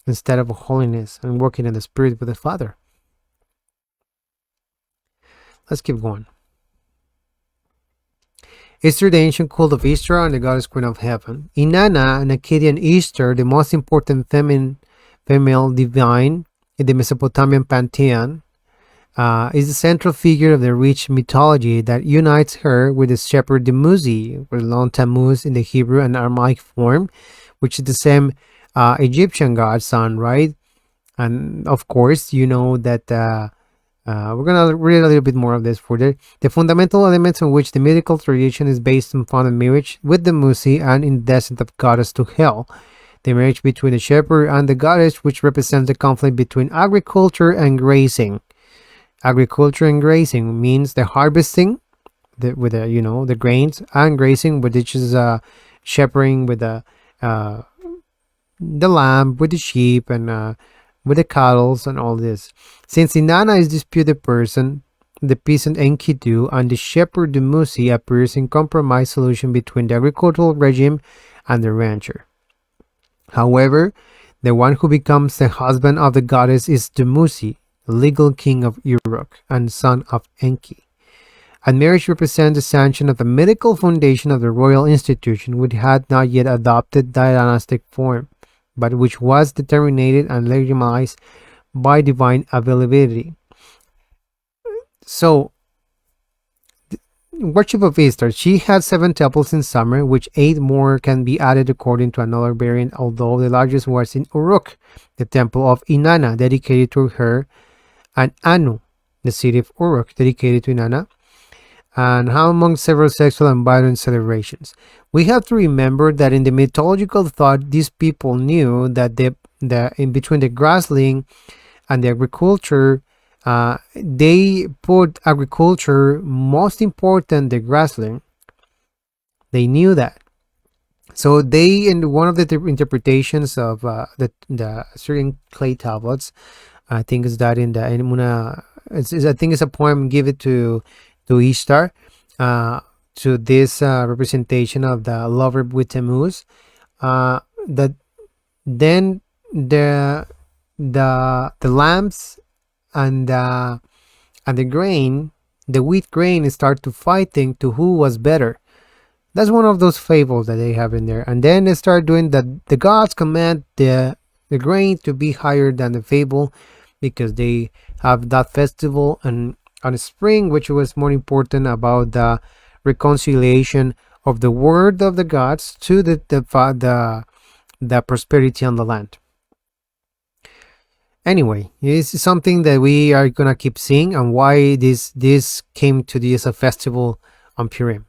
instead of holiness and working in the spirit with the Father. Let's keep going. Esther, the ancient cult of Easter and the goddess queen of heaven. Inanna, an Akkadian Easter, the most important female divine in the Mesopotamian pantheon, is the central figure of the rich mythology that unites her with the shepherd Dumuzi, or Lon Tammuz in the Hebrew and Aramaic form, which is the same Egyptian god sun, right? And of course, you know that we're gonna read a little bit more of this further. The fundamental elements on which the mythical tradition is based upon a marriage with the Musi and in the descent of goddess to hell. The marriage between the shepherd and the goddess, which represents the conflict between agriculture and grazing. Agriculture and grazing means the harvesting with the grains, and grazing, which is shepherding with the lamb, with the sheep, and with the cattle and all this. Since Inanna is disputed person, the peasant Enkidu and the shepherd Dumuzi appears in compromise solution between the agricultural regime and the rancher. However, the one who becomes the husband of the goddess is Dumuzi, legal king of Uruk and son of Enki. And marriage represents the sanction of the mythical foundation of the royal institution, which had not yet adopted dynastic form, but which was determined and legitimized by divine availability. So, worship of Easter. She had 7 temples in summer, which 8 more can be added according to another variant, although the largest was in Uruk, the temple of Inanna, dedicated to her, and Anu, the city of Uruk, dedicated to Inanna, and among several sexual and violent celebrations. We have to remember that in the mythological thought, these people knew that in between the grassland and the agriculture, they put agriculture most important than grassland. They knew that. So they, in one of the interpretations of the Assyrian clay tablets, I think is that in the I think it's a poem given to Ishtar, to this representation of the lover with Tammuz, that then the lambs and the grain, the wheat grain, start to fighting to who was better. That's one of those fables that they have in there. And then they start doing that. The gods command the grain to be higher than the fable, because they have that festival and on spring, which was more important about the reconciliation of the word of the gods to the prosperity on the land. Anyway, this is something that we are gonna keep seeing, and why this came to this a festival on Purim.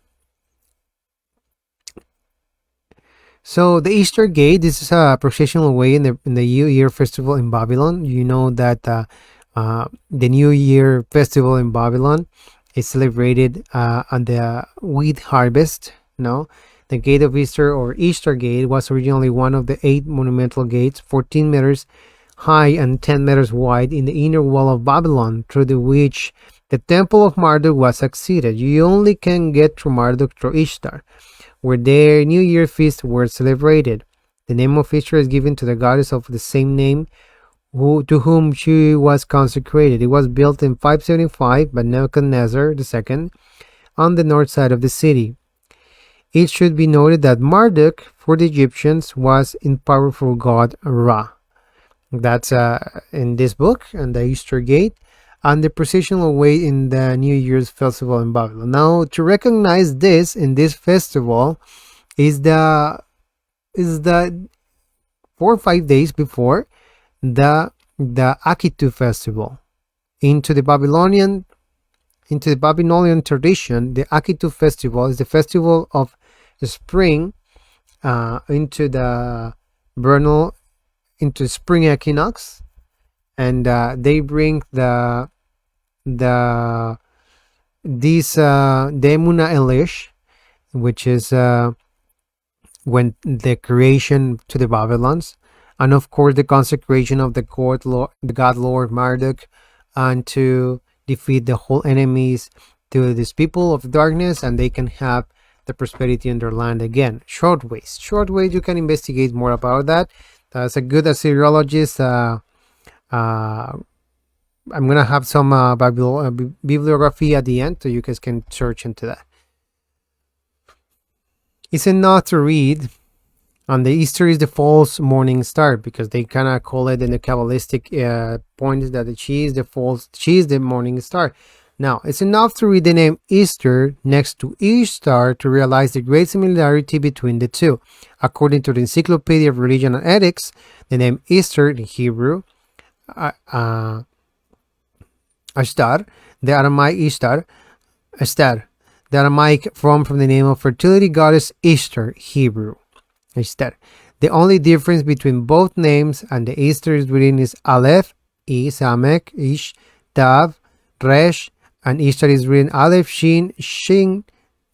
So the Easter Gate, this is a processional way in the New Year festival in Babylon. You know that the New Year festival in Babylon is celebrated on the wheat harvest. No, the Gate of Easter, or Easter Gate, was originally one of the 8 monumental gates, 14 meters high and 10 meters wide, in the inner wall of Babylon, through which the temple of Marduk was acceded. You only can get through Marduk through Ishtar, where their New Year feast were celebrated. The name of Ishtar is given to the goddess of the same name, to whom she was consecrated. It was built in 575 by Nebuchadnezzar II on the north side of the city. It should be noted that Marduk, for the Egyptians, was in powerful god Ra. That's in this book, and the Easter Gate, and the processional way in the New Year's festival in Babylon. Now, to recognize this in this festival is the 4 or 5 days before the Akitu festival. Into the Babylonian tradition, the Akitu festival is the festival of the spring into the vernal, into spring equinox, and they bring the Demuna Elish, which is when the creation to the Babylons, and of course the consecration of the god Lord Marduk, and to defeat the whole enemies to these people of darkness, and they can have the prosperity in their land again. Short ways, you can investigate more about that. As a good Assyriologist, I'm gonna have some bibliography at the end, so you guys can search into that. It's enough to read. And the Easter is the false morning star, because they kind of call it in the Kabbalistic point that she is the morning star. Now, it's enough to read the name Easter next to Ishtar to realize the great similarity between the two. According to the Encyclopedia of Religion and Ethics, the name Easter in Hebrew, Ashtar, the Aramaic Esther, the Aramaic from the name of fertility goddess Ishtar, Hebrew. Ester. The only difference between both names and the Easter is written is Aleph, E, Samek, Ish, Tav, Resh, and Ishtar is written Aleph, Shin, Shin,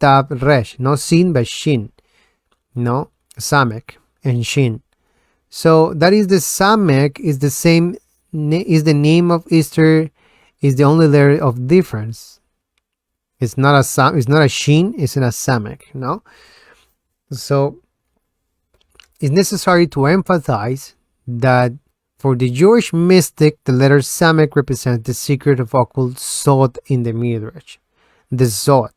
Tav, Resh. No Sin, but Shin. No, Samek and Shin. So that is the Samek is the same, is the name of Easter, is the only letter of difference. It's not a Shin, it's in a Samek, no? So it's necessary to emphasize that for the Jewish mystic, the letter Samek represents the secret of occult Sod in the Midrash. The Sod.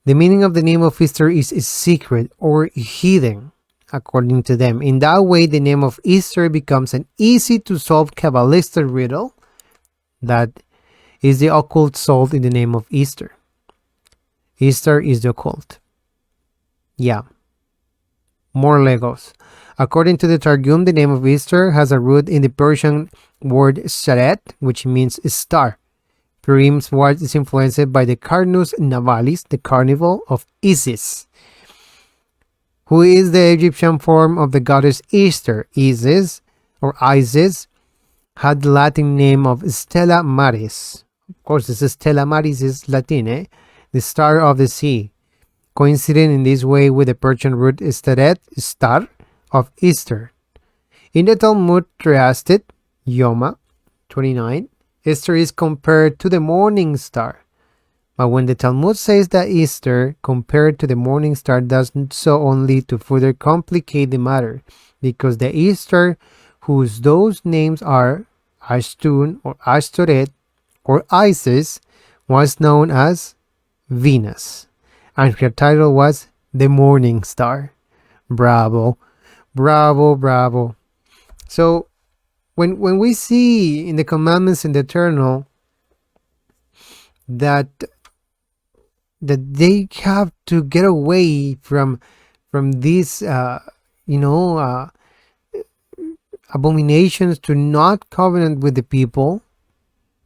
The meaning of the name of Easter is secret or hidden, according to them. In that way, the name of Easter becomes an easy-to-solve Kabbalistic riddle that is the occult solved in the name of Easter. Easter is the occult. Yeah. More Legos. According to the Targum, the name of Easter has a root in the Persian word sharet, which means star. Purim's word is influenced by the Carnus Navalis, the carnival of Isis, who is the Egyptian form of the goddess Easter. Isis, or Isis, had the Latin name of Stella Maris. Of course, this is Stella Maris is Latin, the star of the sea, coinciding in this way with the Persian root Esteret, star of Easter. In the Talmud Triastit, Yoma 29, Easter is compared to the morning star. But when the Talmud says that Easter compared to the morning star does so only to further complicate the matter, because the Easter whose those names are Ashtun or Ashtoret or Isis was known as Venus, and her title was the morning star. Bravo, bravo, bravo. So when we see in the commandments in the Eternal that they have to get away from these abominations, to not covenant with the people,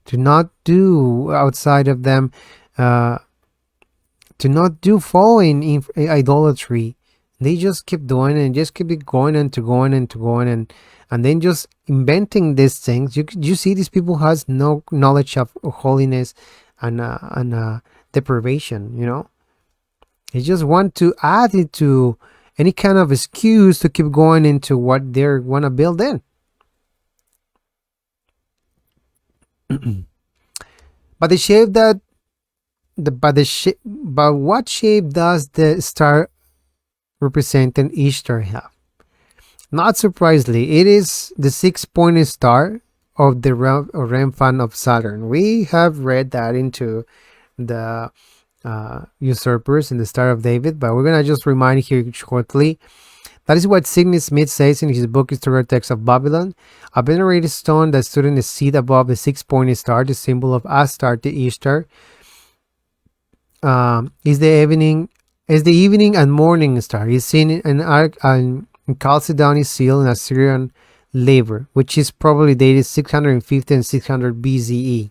to not do outside of them, to not do following in idolatry. They just keep doing it and just keep it going and then just inventing these things. You see, these people has no knowledge of holiness and deprivation. They just want to add it to any kind of excuse to keep going into what they want to build in. But what shape does the star representing Ishtar have? Not surprisingly, it is the 6-pointed star of the Remphan of Saturn. We have read that into the usurpers in the Star of David, but we're gonna just remind here shortly. That is what Sidney Smith says in his book Historical Text of Babylon. A venerated stone that stood in the seat above the 6-pointed star, the symbol of Astarte, Ishtar, is the evening and morning star. Is seen in Chalcedonian seal and Assyrian labor, which is probably dated 650 and 600 BCE.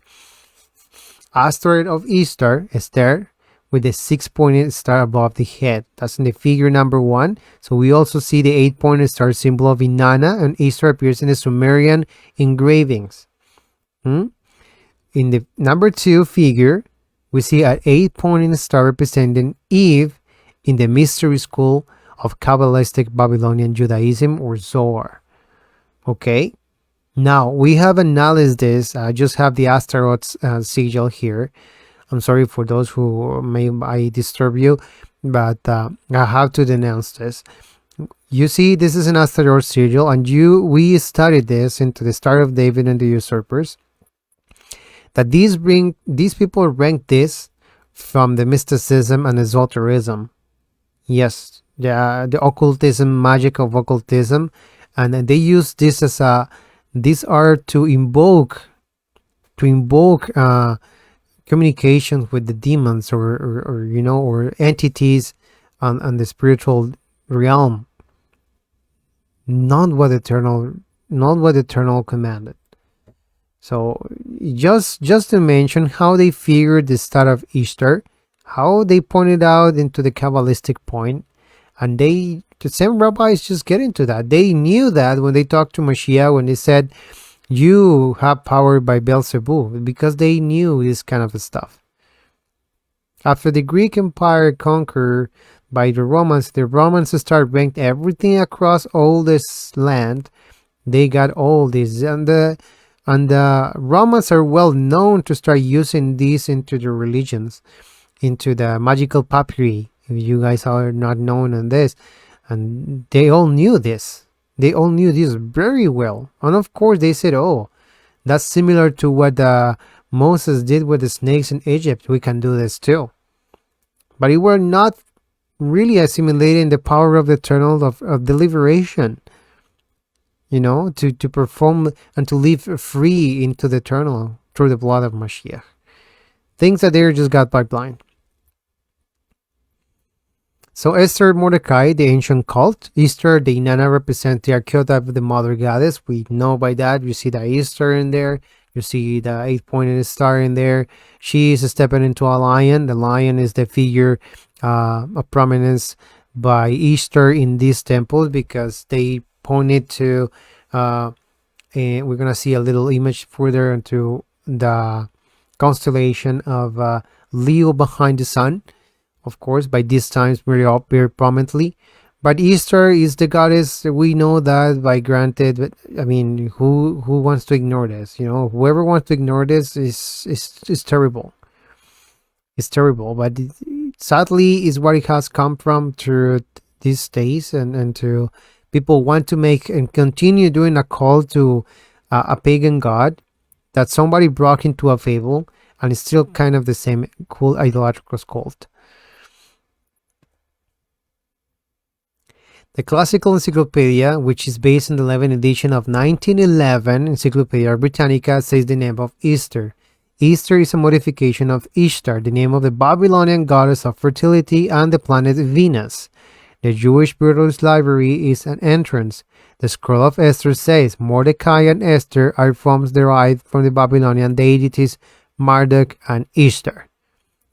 Asteroid of Easter, Esther, with the 6-pointed star above the head. That's in the figure number 1. So we also see the 8-pointed star symbol of Inanna, and Easter appears in the Sumerian engravings. In the number 2 figure, we see an 8-pointed star representing Eve in the mystery school of Kabbalistic Babylonian Judaism, or Zohar. Okay, now we have analyzed this. I just have the Astaroth's sigil here. I'm sorry for those who I disturb you, but I have to denounce this. You see, this is an Aster sigil, and we studied this into the Star of David and the usurpers. That these people rank this from the mysticism and esotericism. Yes, the occultism, magic of occultism, and they use this as these are to invoke communications with the demons or entities on the spiritual realm, not what eternal commanded. So just to mention how they figured the start of Easter, how they pointed out into the Kabbalistic point, and the same rabbis just get into that. They knew that when they talked to Mashiach, when they said, you have power by Beelzebub, because they knew this kind of stuff. After the Greek Empire conquered by the Romans started ranked everything across all this land. They got all this, and the Romans are well known to start using this into their religions, into the magical papyri. If you guys are not known on this, and they all knew this. They all knew this very well. And of course they said, oh, that's similar to what Moses did with the snakes in Egypt. We can do this too. But it were not really assimilating the power of the eternal of deliberation. To perform and to live free into the eternal through the blood of Mashiach. Things that they just got by blind. So Esther, Mordecai, the ancient cult. Easter, the Inanna, represent the archetype of the mother goddess. We know by that. You see the Easter in there. You see the 8-pointed star in there. She is stepping into a lion. The lion is the figure of prominence by Easter in these temples, because they pointed to, and we're going to see a little image further into the constellation of Leo behind the sun. Of course, by these times very prominently. But Easter is the goddess. We know that by granted. But I mean, who wants to ignore this? Whoever wants to ignore this is terrible. It's terrible. But sadly, is what it has come from through these days, and to people want to make and continue doing a call to a pagan god that somebody brought into a fable, and it's still kind of the same cool idolatrous cult. The Classical Encyclopedia, which is based on the 11th edition of 1911 Encyclopedia Britannica, says the name of Easter. Easter is a modification of Ishtar, the name of the Babylonian goddess of fertility and the planet Venus. The Jewish British Library is an entrance. The Scroll of Esther says Mordecai and Esther are forms derived from the Babylonian deities Marduk and Ishtar.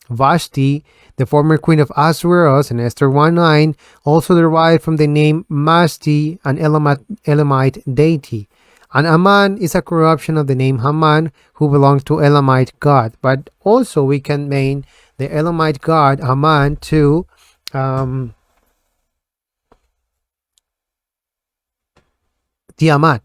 Vashti, the former queen of Ahasuerus, in Esther 1:9, also derived from the name Mashti, an Elamite deity. And Aman is a corruption of the name Haman, who belongs to Elamite god. But also we can name the Elamite god Haman to Tiamat,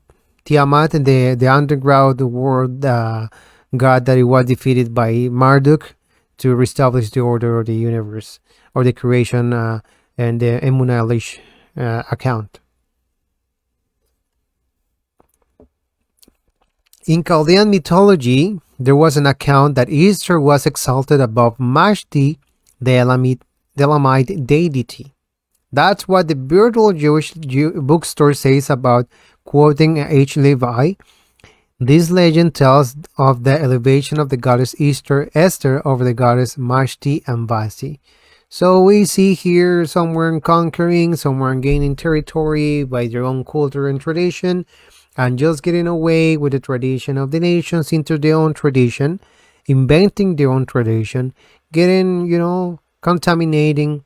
and the underground world god that it was defeated by Marduk to reestablish the order of the universe, or the creation and the Emunah account. In Chaldean mythology, there was an account that Easter was exalted above Mashti, the Elamite deity. That's what the Virtual Jewish bookstore says about, quoting H. Levi. This legend tells of the elevation of the goddess Esther over the goddess Mashti and Vashti. So we see here somewhere conquering, somewhere gaining territory by their own culture and tradition, and just getting away with the tradition of the nations into their own tradition, inventing their own tradition, getting, contaminating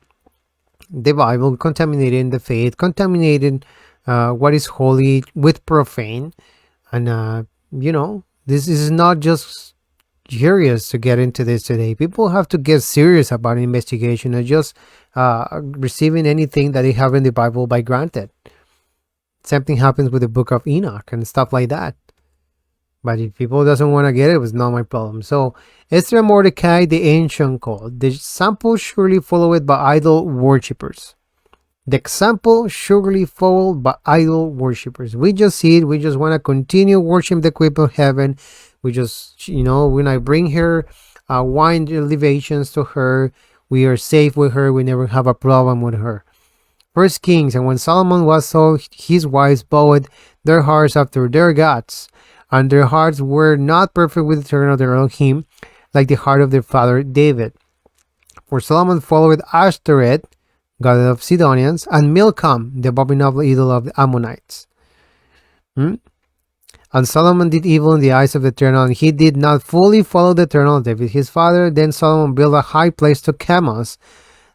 the Bible, contaminating the faith, contaminating what is holy with profane. And this is not just curious to get into this today. People have to get serious about investigation and just receiving anything that they have in the Bible by granted. Something happens with the book of Enoch and stuff like that. But if people doesn't want to get it, it's not my problem. So Esther and Mordecai, the ancient cult. The sample surely followed by idol worshippers. The example surely followed by idol worshippers. We just see it. We just want to continue worshiping the Queen of Heaven. We just, when I bring her wine libations to her, we are safe with her. We never have a problem with her. First Kings, and when Solomon was so, his wives bowed their hearts after their gods, and their hearts were not perfect with the turn of their Elohim, like the heart of their father David. For Solomon followed Ashtoreth, god of Sidonians, and Milcom, the abominable idol of the Ammonites. And Solomon did evil in the eyes of the Eternal, and he did not fully follow the Eternal David his father. Then Solomon built a high place to Chemosh,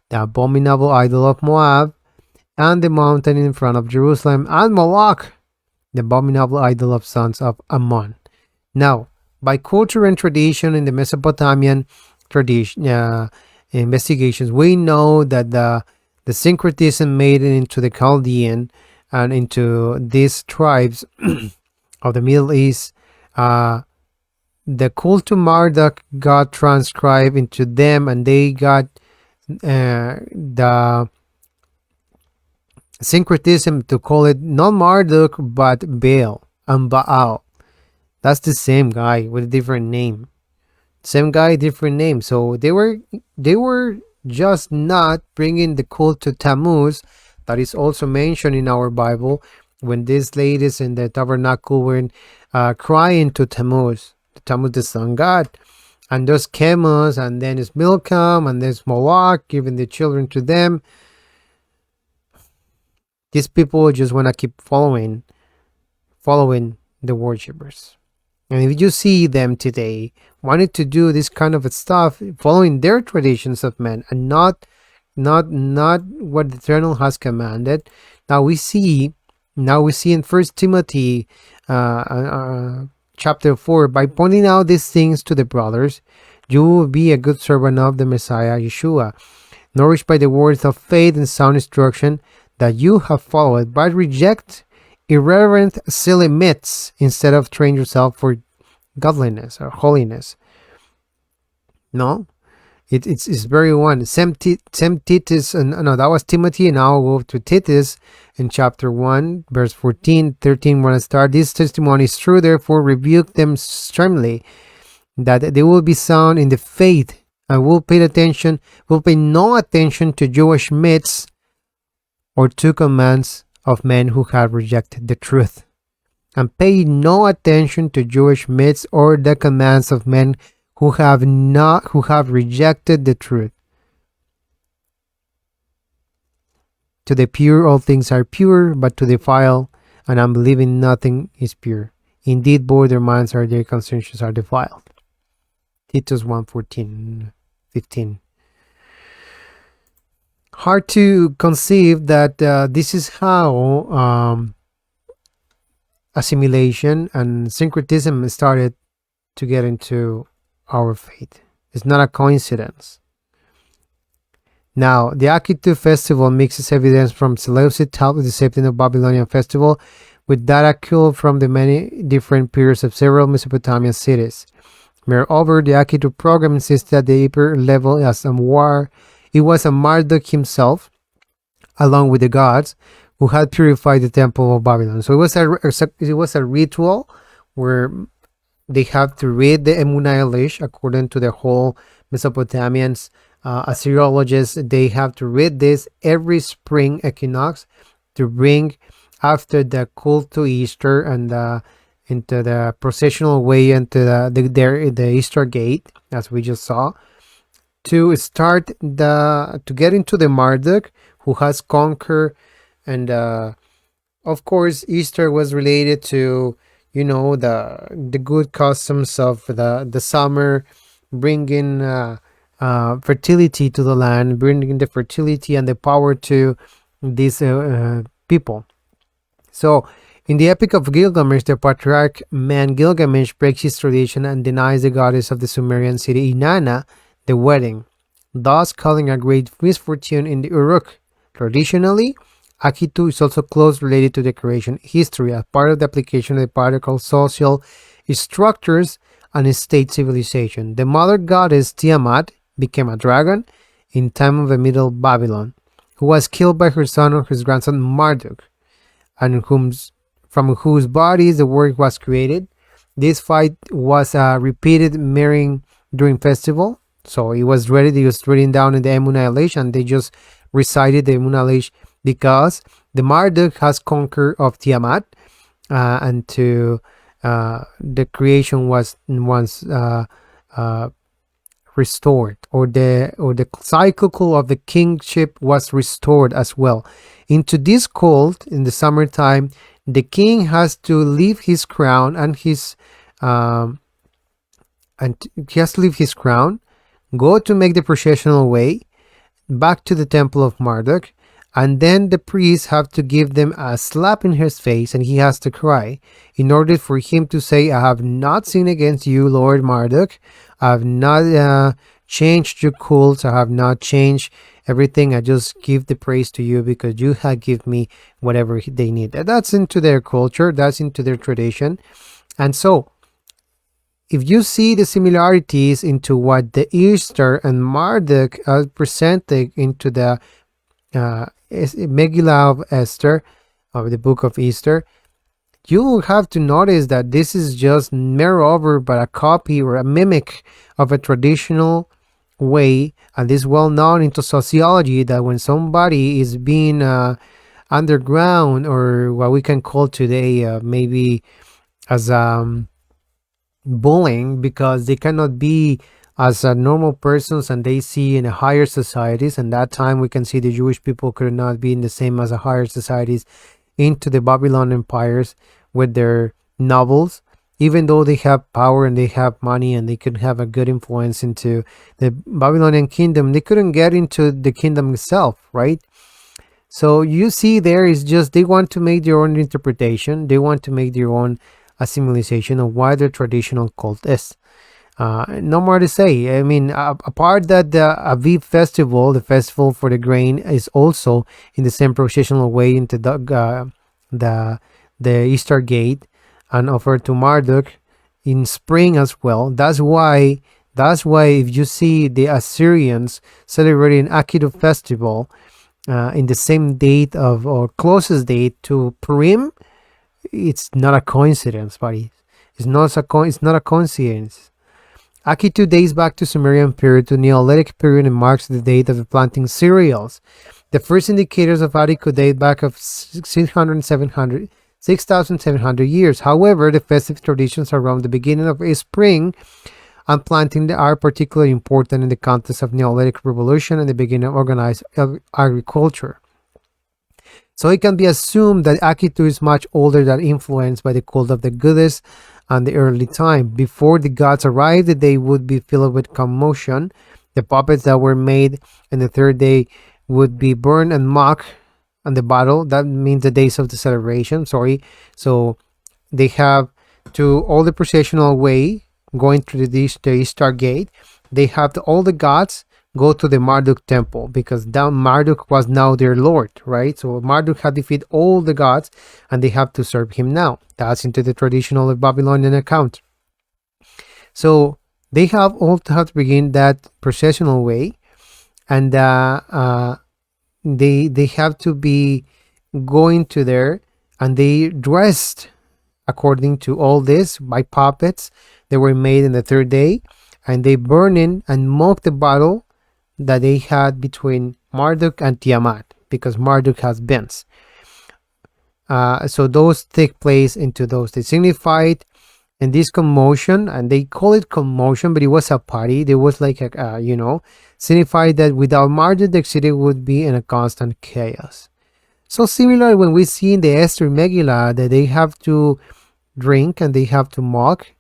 the abominable idol of Moab, and the mountain in front of Jerusalem, and Moloch, the abominable idol of sons of Ammon. Now, by culture and tradition in the Mesopotamian tradition investigations, we know that the syncretism made it into the Chaldean and into these tribes of the Middle East, the cult to Marduk got transcribed into them, and they got the syncretism to call it not Marduk but Baal and Baal. That's the same guy with a different name. Same guy, different name. So they were just not bringing the cult to Tammuz, that is also mentioned in our Bible, when these ladies in the tabernacle were crying to Tammuz, the sun god. And there's Chemosh, and then it's Milcom, and there's Moloch, giving the children to them. These people just want to keep following the worshippers. And if you see them today wanting to do this kind of stuff, following their traditions of men, and not what the Eternal has commanded, now we see in First Timothy chapter 4, by pointing out these things to the brothers, you will be a good servant of the Messiah Yeshua, nourished by the words of faith and sound instruction that you have followed, but reject irreverent, silly myths instead of train yourself for godliness or holiness. No, it's very one. Same Titus, no, that was Timothy, and now we'll go to Titus in chapter 1, verse 14, 13. When I start, this testimony is true, therefore rebuke them sternly, that they will be sound in the faith, and will pay no attention to Jewish myths or to commands of men who have rejected the truth, and pay no attention to Jewish myths or the commands of men who have rejected the truth. To the pure all things are pure, but to the vile and unbelieving nothing is pure. Indeed, both their minds and their consciences are defiled. Titus 1:14, 15. Hard to conceive that this is how assimilation and syncretism started to get into our faith. It's not a coincidence. Now, the Akitu festival mixes evidence from Seleucid Talmud, the September Babylonian festival, with data culled from the many different periods of several Mesopotamian cities. Moreover, the Akitu program insists that the upper level as a war. It was a Marduk himself, along with the gods, who had purified the temple of Babylon. So it was a ritual where they have to read the Emunah Elish according to the whole Mesopotamians. Assyriologists, they have to read this every spring equinox to bring after the cult to Easter and into the processional way into the Easter gate, as we just saw, to start to get into the Marduk who has conquered. And of course, Easter was related to the good customs of the summer, bringing fertility to the land, bringing the fertility and the power to these people. So in the Epic of Gilgamesh, the patriarch man Gilgamesh breaks his tradition and denies the goddess of the Sumerian city Inanna the wedding, thus causing a great misfortune in the Uruk. Traditionally, Akitu is also closely related to the creation history as part of the application of the patriarchal social structures and state civilization. The mother goddess Tiamat became a dragon in time of the Middle Babylon, who was killed by her son or his grandson Marduk, and from whose bodies the work was created. This fight was repeated during festival. So it was ready. They was written down in the Emunah and they just recited the Emunah because the Marduk has conquered of Tiamat, and to the creation was once restored, or the cycle of the kingship was restored as well. Into this cult in the summertime, the king has to leave his crown and he has to leave his crown, go to make the processional way back to the temple of Marduk, and then the priests have to give them a slap in his face, and he has to cry in order for him to say, I have not sinned against you, Lord Marduk. I have not changed your cults. I have not changed everything. I just give the praise to you because you have given me whatever they need. That's into their culture. That's into their tradition. And so, if you see the similarities into what the Esther and Marduk are presented into the Meghila of Esther, of the book of Esther, you will have to notice that this is just moreover but a copy or a mimic of a traditional way, and this well known into sociology that when somebody is being underground, or what we can call today maybe as bullying, because they cannot be as normal persons and they see in a higher societies, and that time we can see the Jewish people could not be in the same as a higher societies into the Babylonian empires with their novels, even though they have power and they have money and they could have a good influence into the Babylonian kingdom, they couldn't get into the kingdom itself, right? So you see there is just they want to make their own interpretation, they want to make their own assimilation of what their traditional cult is. No more to say. I mean, apart that the Aviv festival, the festival for the grain, is also in the same processional way into the Easter gate and offered to Marduk in spring as well. That's why if you see the Assyrians celebrating Akitu festival in the same date of, or closest date to Purim, it's not a coincidence, buddy. It's not a coincidence. Akitu dates back to Sumerian period, to Neolithic period, and marks the date of the planting cereals. The first indicators of Akitu date back of 6,700 years. However, the festive traditions around the beginning of spring and planting are particularly important in the context of Neolithic revolution and the beginning of organized agriculture. So it can be assumed that Akitu is much older than influenced by the cult of the goddess and the early time. Before the gods arrived, the day would be filled with commotion. The puppets that were made on the third day would be burned and mocked on the battle. That means the days of the celebration. So they have to all the processional way going through the Easter gate. They have all the gods go to the Marduk temple, because Marduk was now their lord, right? So Marduk had defeated all the gods and they have to serve him now. That's into the traditional Babylonian account. So they have all to have to begin that processional way, and they have to be going to there, and they dressed according to all this by puppets that were made in the third day, and they burn in and mock the battle that they had between Marduk and Tiamat, because Marduk has bends. So those take place into those. They signified in this commotion, and they call it commotion, but it was a party. There was like a, signified that without Marduk, the city would be in a constant chaos. So similar when we see in the Esther Meghila that they have to drink and they have to mock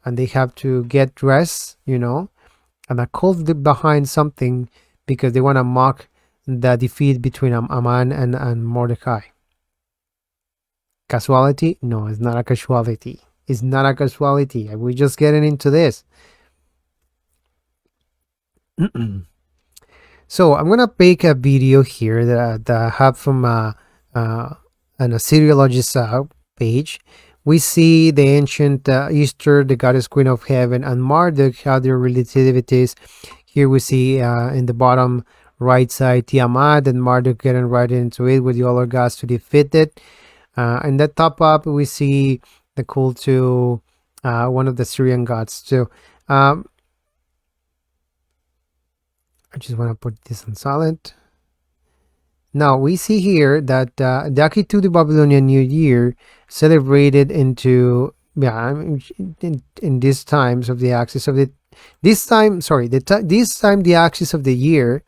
and they have to get dressed, and a cult behind something because they want to mock the defeat between Aman and Mordecai. Casualty? No, it's not a casualty. It's not a casualty. We're just getting into this. So I'm gonna make a video here that I have from an Assyriologist page. We see the ancient Esther, the goddess queen of heaven, and Marduk, how their relativities. Here we see in the bottom right side Tiamat, and Marduk getting right into it with the other gods to defeat it. And the top up, we see the cult to one of the Assyrian gods too. I just want to put this on silent. Now we see here that the Akitu, the Babylonian New Year, celebrated into in these times of the axis of the this time the axis of the year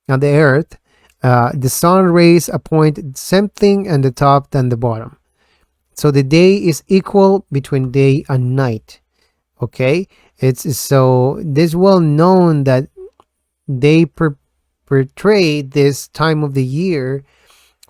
on the earth, the sun rays appoint something on the top than the bottom. So the day is equal between day and night. Okay, it's so this well known that they portray this time of the year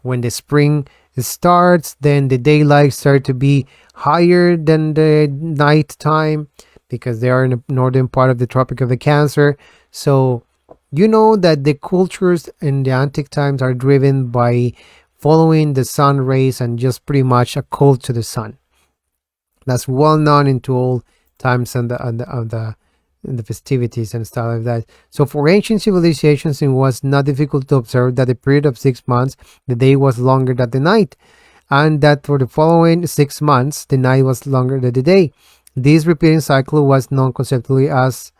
when the spring starts, then the daylight start to be higher than the night time because they are in the northern part of the Tropic of the Cancer. So you know that the cultures in the antique times are driven by following the sun rays and just pretty much a cult to the sun. That's well known into all times and the festivities and stuff like that. So for ancient civilizations, it was not difficult to observe that the period of 6 months, the day was longer than the night, and that for the following 6 months, the night was longer than the day. This repeating cycle was known conceptually as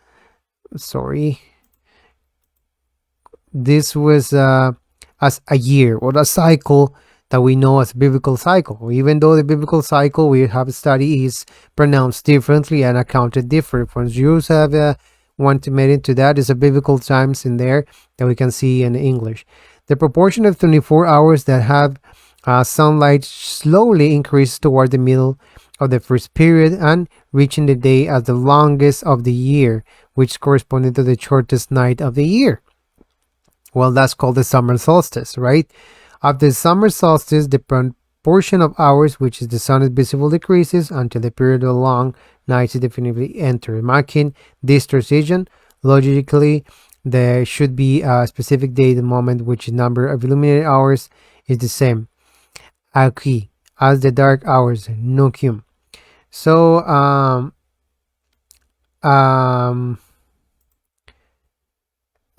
this was as a year or a cycle that we know as a biblical cycle. Even though the biblical cycle we have studied is pronounced differently and accounted different. For Jews have want to make into that is a biblical times in there that we can see in English. The proportion of 24 hours that have sunlight slowly increases toward the middle of the first period and reaching the day as the longest of the year, which corresponded to the shortest night of the year. Well, that's called the summer solstice, right? After the summer solstice, the proportion of hours which is the sun is visible decreases until the period of long nights is definitively entered, marking this transition. Logically, there should be a specific day, the moment which the number of illuminated hours is the same, Aki, as the dark hours, Nukium. So,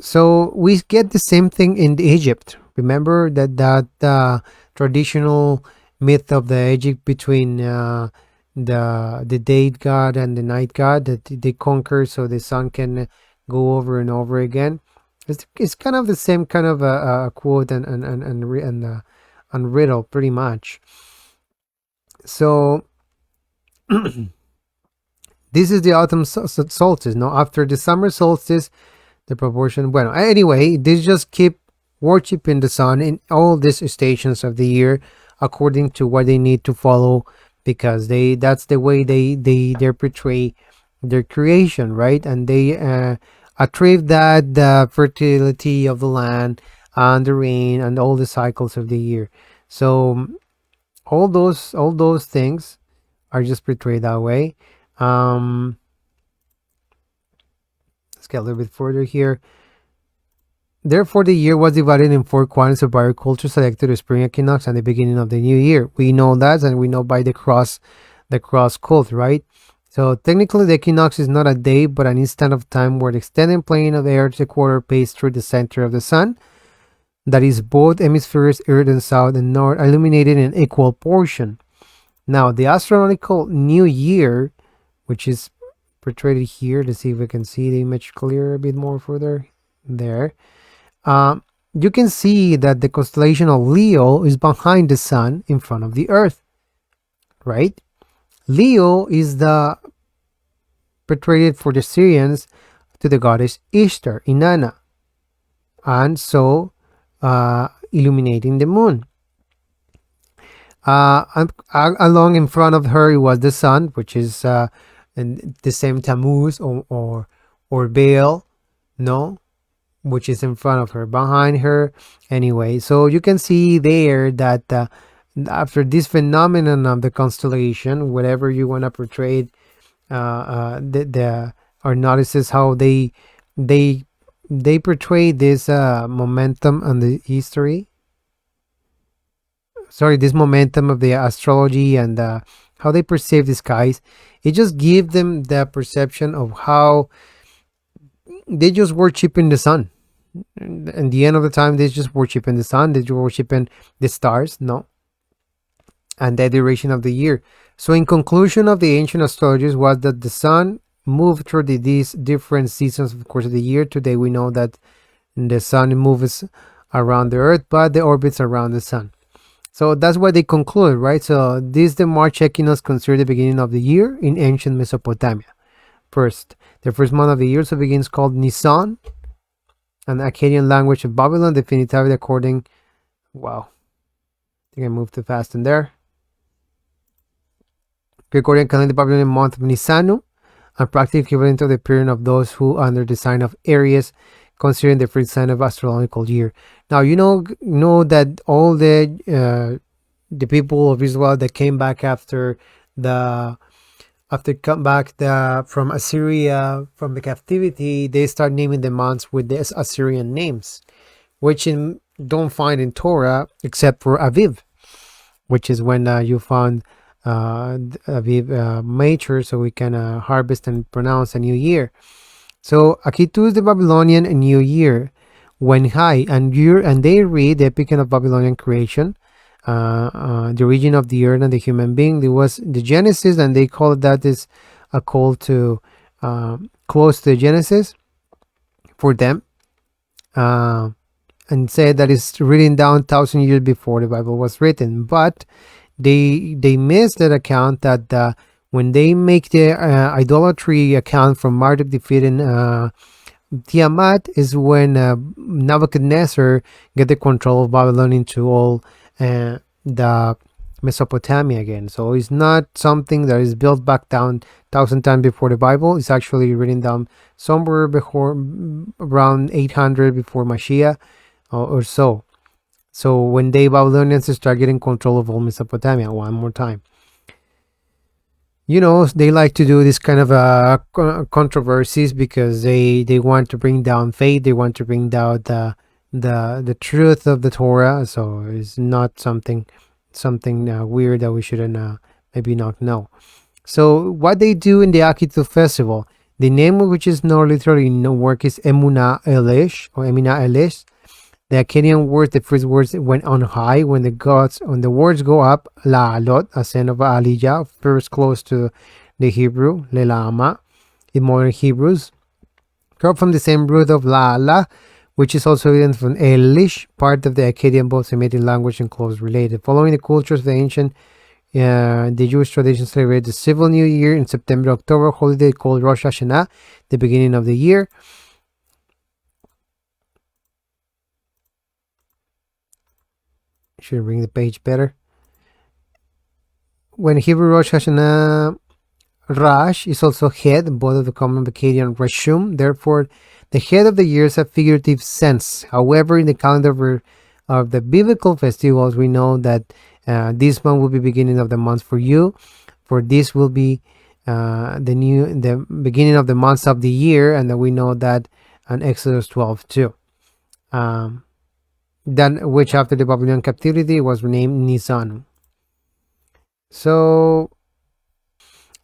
so we get the same thing in Egypt. Remember that traditional myth of the Egypt between the day god and the night god that they conquer, so the sun can go over and over again. It's kind of the same kind of a quote and riddle, pretty much. So this is the autumn solstice. Now, after the summer solstice, the proportion. Well, anyway, they just keep worshiping the sun in all these stations of the year according to what they need to follow, because that's the way they portray their creation, right? And they attribute that the fertility of the land and the rain and all the cycles of the year. So all those things are just portrayed that way. Let's get a little bit further here. Therefore, the year was divided in 4 quadrants of agriculture selected to spring equinox and the beginning of the new year. We know that, and we know by the cross cult, right? So technically, the equinox is not a day, but an instant of time where the extended plane of the Earth's equator passes through the center of the sun. That is, both hemispheres, Earth and South and North, illuminated in equal portion. Now, the astronomical new year, which is portrayed here, let's see if we can see the image clear a bit more further there. You can see that the constellation of Leo is behind the sun in front of the earth, right? Leo is the portrayed for the Assyrians to the goddess Ester, Inanna, and so illuminating the moon. Along in front of her, it was the sun, which is and the same Tammuz or Baal, no, which is in front of her, behind her. Anyway, so you can see there that after this phenomenon of the constellation, whatever you want to portray it, or notices how they portray this momentum and the history. Sorry, this momentum of the astrology and how they perceive the skies. It just gives them the perception of how they just worship in the sun. In the end of the time, they're just worshiping the sun, they're worshiping the stars, no, and the duration of the year. So, in conclusion of the ancient astrologers was that the sun moved through these different seasons, of course, of the year. Today, we know that the sun moves around the earth, but the orbits around the sun. So that's what they conclude, right? So this the March equinox considered the beginning of the year in ancient Mesopotamia. First, the first month of the year so begins called Nisan, an Akkadian language of Babylon, definitively according. Wow, I think I moved too fast in there. Gregorian calendar, Babylonian month of Nisanu, and practically equivalent to the period of those who, under the sign of Aries, considering the first sign of astrological year. Now you know that all the people of Israel that came back after come back from Assyria from the captivity, they start naming the months with the Assyrian names, which don't find in Torah except for Aviv, which is when you found Aviv mature, so we can harvest and pronounce a new year. So Akitu is the Babylonian New Year, when high and they read the epic of Babylonian creation, the origin of the earth and the human being. There was the Genesis, and they call that is a call to close to the Genesis for them, and say that it's written down 1,000 years before the Bible was written. But they missed that account that when they make the idolatry account from Marduk defeating Tiamat is when Nebuchadnezzar get the control of Babylon into all the Mesopotamia again. So it's not something that is built back down 1,000 times before the Bible. It's actually written down somewhere before around 800 before Mashiach or so. So when the Babylonians start getting control of all Mesopotamia, one more time. They like to do this kind of controversies because they want to bring down faith. They want to bring down the truth of the Torah. So it's not something weird that we shouldn't maybe not know. So what they do in the Akitu festival, the name of which is not literally no work is Emuna Elish or Emina Elish. The Akkadian word, the first words went on high when the words go up, La'alot, ascent of Aliyah, first close to the Hebrew, Lelama, in modern Hebrews, come from the same root of La'ala, which is also written from Elish, part of the Akkadian both Semitic language and close related. Following the cultures of the ancient, the Jewish tradition celebrated the civil new year in September, October, holiday called Rosh Hashanah, the beginning of the year. Should bring the page better. When Hebrew Rosh Hashanah, Rash is also head, both of the common Akkadian Rashum. Therefore, the head of the year is a figurative sense. However, in the calendar of the biblical festivals, we know that this month will be beginning of the month for you. For this will be the beginning of the months of the year, and then we know that on Exodus 12 too. Then which after the Babylonian captivity was renamed Nisan. So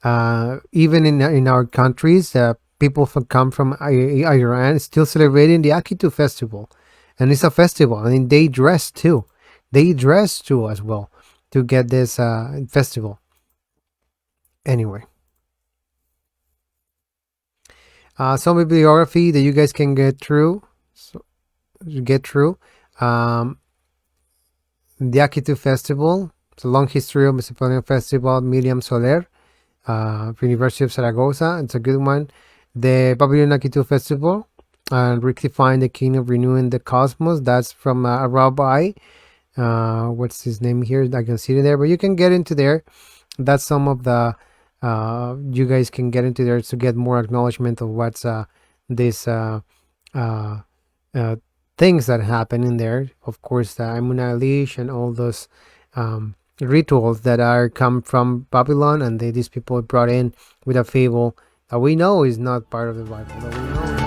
even in our countries, people come from Iran still celebrating the Akitu festival, and it's a festival. I mean, they dress too as well to get this festival. Anyway, some bibliography that you guys can get through. The Akitu festival. It's a long history of Mesopotamian festival. Miriam Soler, University of Zaragoza. It's a good one. The Babylonian Akitu festival and rectifying the kingdom, renewing the cosmos. That's from a rabbi. What's his name here? I can see it there, but you can get into there. That's some of the you guys can get into there to get more acknowledgement of what's this things that happen in there. Of course, the Amun Elish and all those rituals that are come from Babylon, and these people brought in with a fable that we know is not part of the Bible. That we know